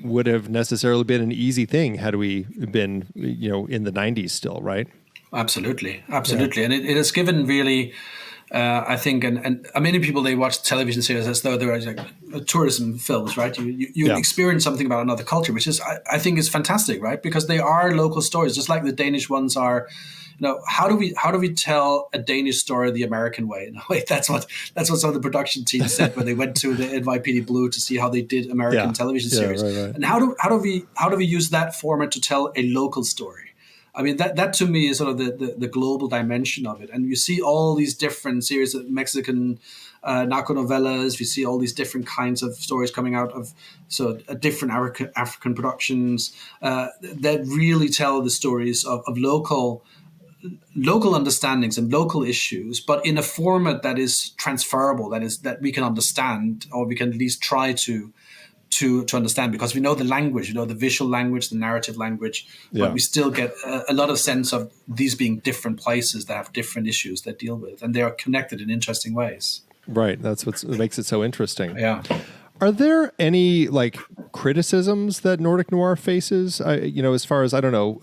would have necessarily been an easy thing had we been, in the 90s still, right? Absolutely. Yeah. And it has given really... I think, and many people, they watch television series as though they're like tourism films, right? You experience something about another culture, which is, I think, is fantastic, right? Because they are local stories, just like the Danish ones are. How do we tell a Danish story the American way? In a way, that's what some of the production team said when they went to the NYPD Blue to see how they did American television series. Right. And how do we use that format to tell a local story? I mean, that to me is sort of the global dimension of it. And you see all these different series of Mexican narco-novellas. We see all these different kinds of stories coming out of different African productions that really tell the stories of local understandings and local issues, but in a format that is transferable, that we can understand, or we can at least try to understand, because we know the language, the visual language, the narrative language, but we still get a lot of sense of these being different places that have different issues that deal with, and they are connected in interesting ways. Right. That's what makes it so interesting. Yeah. Are there any criticisms that Nordic Noir faces? As far as, I don't know,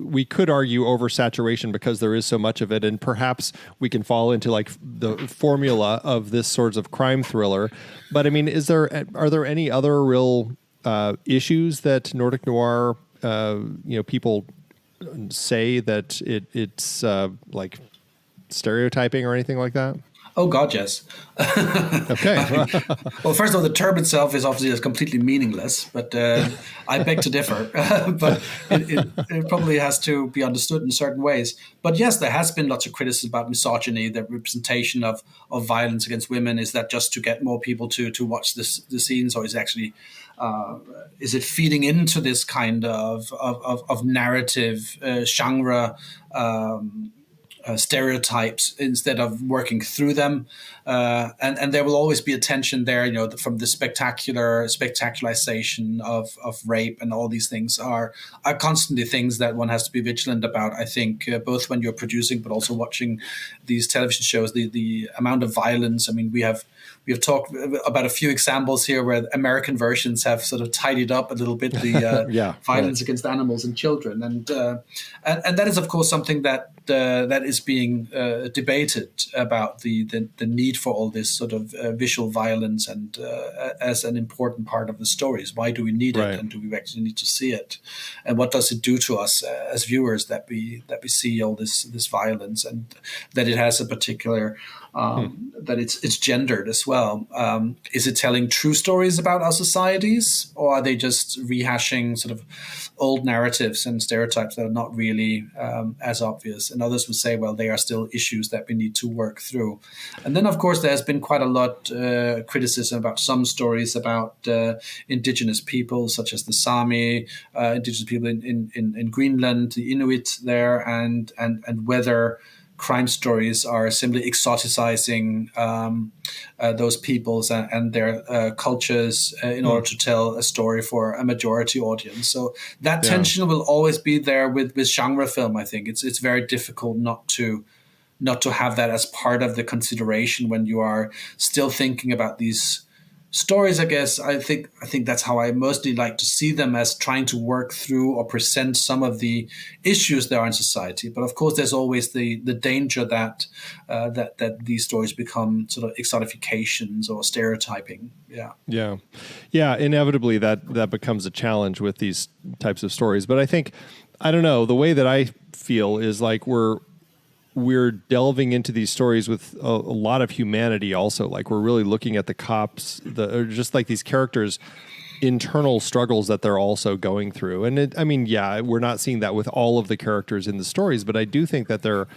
we could argue oversaturation because there is so much of it, and perhaps we can fall into the formula of this sort of crime thriller. But are there any other real issues that Nordic Noir, people say that it's like stereotyping or anything like that? Oh, God, yes. Okay. Well, first of all, the term itself is obviously completely meaningless, but I beg to differ. But it probably has to be understood in certain ways. But yes, there has been lots of criticism about misogyny, the representation of violence against women. Is that just to get more people to watch the scenes, or is actually is it feeding into this kind of narrative genre stereotypes instead of working through them, and there will always be a tension there. From the spectacularization of rape, and all these things are constantly things that one has to be vigilant about. I think both when you're producing, but also watching these television shows, the amount of violence. I mean, we have talked about a few examples here where American versions have sort of tidied up a little bit the violence against animals and children, and that is, of course, something that is being debated about the need for all this sort of visual violence, and as an important part of the stories. Why do we need it, and do we actually need to see it? And what does it do to us as viewers that we see all this violence, and that it has a particular that it's gendered as well? Is it telling true stories about our societies, or are they just rehashing sort of old narratives and stereotypes that are not really as obvious? And others would say, well, they are still issues that we need to work through. And then, of course, there's been quite a lot criticism about some stories about indigenous people, such as the Sami, indigenous people in Greenland, the Inuit there, and whether crime stories are simply exoticizing those peoples and their cultures in order to tell a story for a majority audience. So that tension will always be there with genre film. I think it's very difficult not to not to have that as part of the consideration when you are still thinking about these stories. I guess I think that's how I mostly like to see them, as trying to work through or present some of the issues there are in society. But of course, there's always the danger that that these stories become sort of exotifications or stereotyping. Yeah. Inevitably, that becomes a challenge with these types of stories. But I don't know, the way that I feel is like we're delving into these stories with a lot of humanity also. Like we're really looking at the cops, or just like these characters' internal struggles that they're also going through. And we're not seeing that with all of the characters in the stories, but I do think that they're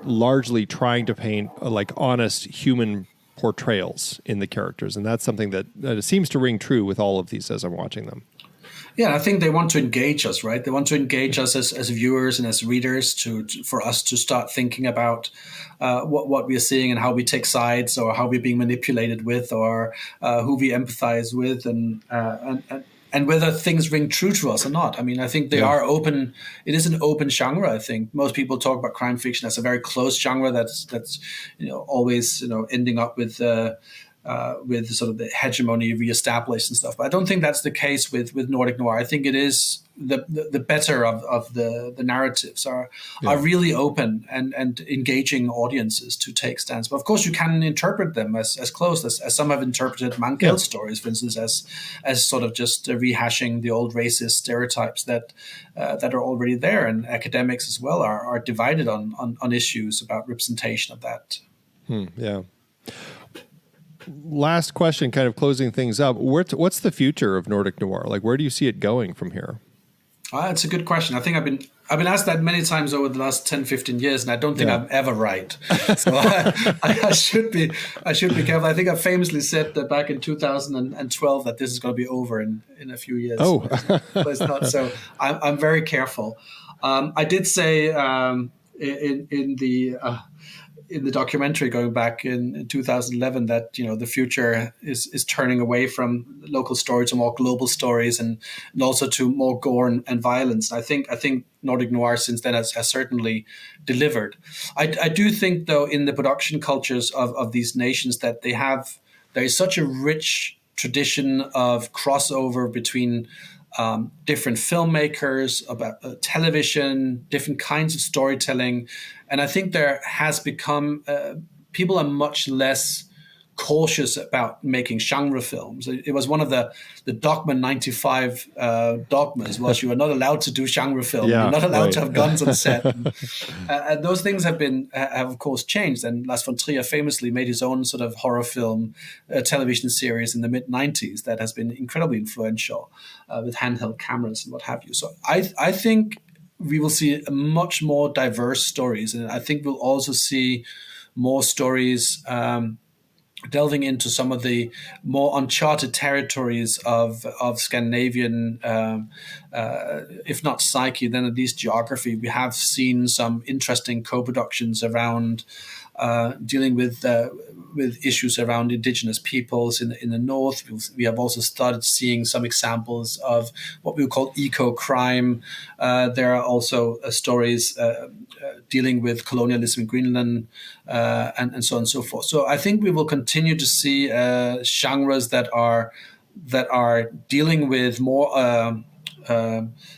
largely trying to paint like honest human portrayals in the characters. And that's something that seems to ring true with all of these as I'm watching them. Yeah, I think they want to engage us, right? They want to engage us as viewers and as readers for us to start thinking about what we are seeing and how we take sides, or how we're being manipulated with, or who we empathize with, and whether things ring true to us or not. I mean, I think they are open. It is an open genre. I think most people talk about crime fiction as a very closed genre that's always ending up with sort of the hegemony reestablished and stuff. But I don't think that's the case with Nordic Noir. I think it is the better of the narratives are really open and engaging audiences to take stands. But of course, you can interpret them as closed as some have interpreted Mankel's stories, for instance, as sort of just rehashing the old racist stereotypes that are already there. And academics as well are divided on issues about representation of that. Yeah. Last question, kind of closing things up. What's the future of Nordic Noir? Like, where do you see it going from here? It's a good question. I think I've been asked that many times over the last 10, 15 years, and I don't think I'm ever right. So I should be careful. I think I famously said that back in 2012 that this is going to be over in a few years. Oh, but it's not. So I'm very careful. I did say in the documentary going back in 2011 that the future is turning away from local stories to more global stories, and also to more gore and violence. I think Nordic Noir since then has certainly delivered. I do think, though, in the production cultures of these nations that there is such a rich tradition of crossover between different filmmakers, about television, different kinds of storytelling. And I think there has become, people are much less cautious about making genre films. It was one of the Dogma 95 dogmas was you are not allowed to do genre film. You're not allowed to have guns on set. And those things have of course changed. And Lars von Trier famously made his own sort of horror film television series in the mid-90s that has been incredibly influential with handheld cameras and what have you. So I think we will see much more diverse stories. And I think we'll also see more stories delving into some of the more uncharted territories of Scandinavian, if not psyche, then at least geography. We have seen some interesting co-productions around dealing with issues around indigenous peoples in the north. We have also started seeing some examples of what we would call eco-crime. There are also stories dealing with colonialism in Greenland and so on and so forth. So I think we will continue to see genres that are dealing with more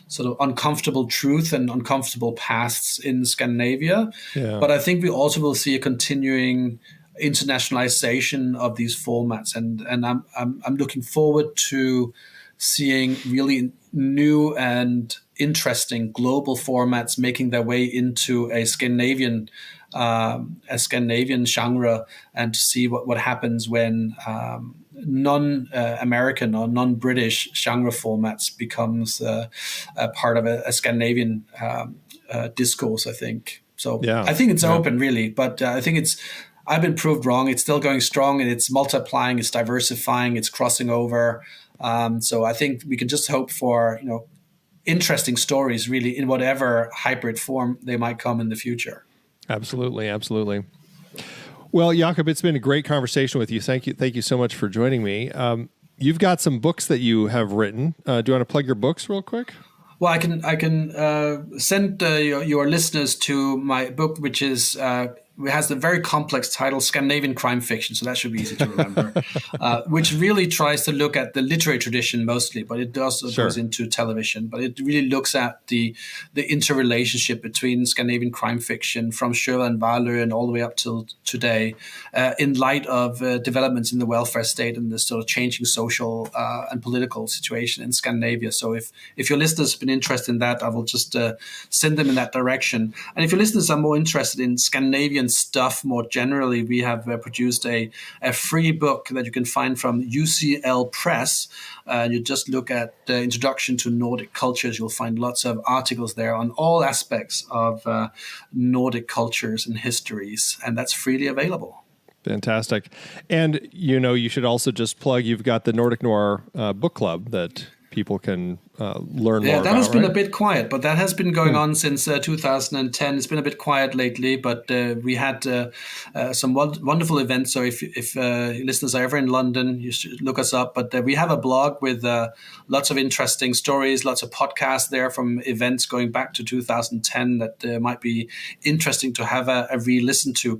sort of uncomfortable truth and uncomfortable pasts in Scandinavia. Yeah. But I think we also will see a continuing internationalization of these formats, and I'm looking forward to seeing really new and interesting global formats making their way into a Scandinavian genre, and to see what happens when non-American or non-British genre formats becomes a part of a Scandinavian discourse, I think. So I think it's open, really, but I think I've been proved wrong. It's still going strong, and it's multiplying, it's diversifying, it's crossing over. So I think we can just hope for, interesting stories, really, in whatever hybrid form they might come in the future. Absolutely, absolutely. Well, Jakob, it's been a great conversation with you. Thank you so much for joining me. You've got some books that you have written. Do you want to plug your books real quick? Well, I can send your listeners to my book, which is has the very complex title Scandinavian crime fiction, so that should be easy to remember. Which really tries to look at the literary tradition mostly, but it also goes into television. But it really looks at the interrelationship between Scandinavian crime fiction from Sjöwall and Wahlöö and all the way up till today, in light of developments in the welfare state and the sort of changing social and political situation in Scandinavia. So if your listeners have been interested in that, I will just send them in that direction. And if your listeners are more interested in Scandinavian stuff more generally, we have produced a free book that you can find from UCL Press. You just look at the Introduction to Nordic Cultures. You'll find lots of articles there on all aspects of Nordic cultures and histories, and that's freely available. Fantastic. And, you should also just plug, you've got the Nordic Noir book club that people can learn more about. That has been a bit quiet, but that has been going on since 2010. It's been a bit quiet lately, but we had some wonderful events. So if listeners are ever in London, you should look us up. But we have a blog with lots of interesting stories, lots of podcasts there from events going back to 2010 that might be interesting to have a re-listen to.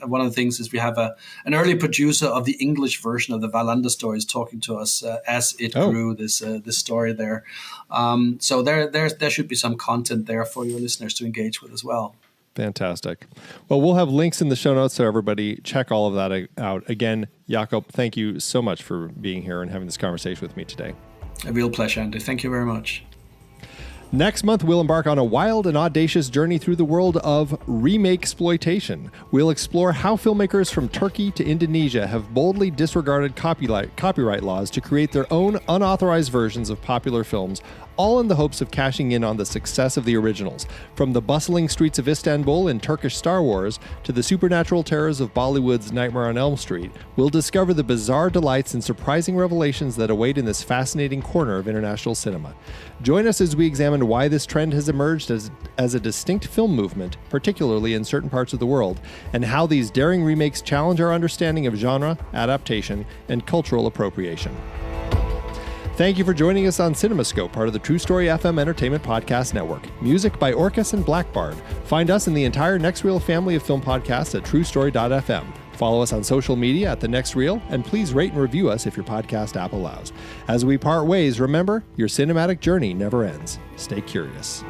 One of the things is we have an early producer of the English version of the Wallander stories talking to us as it grew, this story there. So there should be some content there for your listeners to engage with as well. Fantastic. Well, we'll have links in the show notes, so everybody check all of that out. Again, Jakob, thank you so much for being here and having this conversation with me today. A real pleasure, Andy. Thank you very much. Next month, we'll embark on a wild and audacious journey through the world of remake exploitation. We'll explore how filmmakers from Turkey to Indonesia have boldly disregarded copyright laws to create their own unauthorized versions of popular films, all in the hopes of cashing in on the success of the originals. From the bustling streets of Istanbul in Turkish Star Wars to the supernatural terrors of Bollywood's Nightmare on Elm Street, we'll discover the bizarre delights and surprising revelations that await in this fascinating corner of international cinema. Join us as we examine why this trend has emerged as a distinct film movement, particularly in certain parts of the world, and how these daring remakes challenge our understanding of genre, adaptation, and cultural appropriation. Thank you for joining us on CinemaScope, part of the True Story FM Entertainment Podcast Network. Music by Orcus and Blackbard. Find us and the entire Next Reel family of film podcasts at truestory.fm. Follow us on social media at The Next Reel, and please rate and review us if your podcast app allows. As we part ways, remember, your cinematic journey never ends. Stay curious.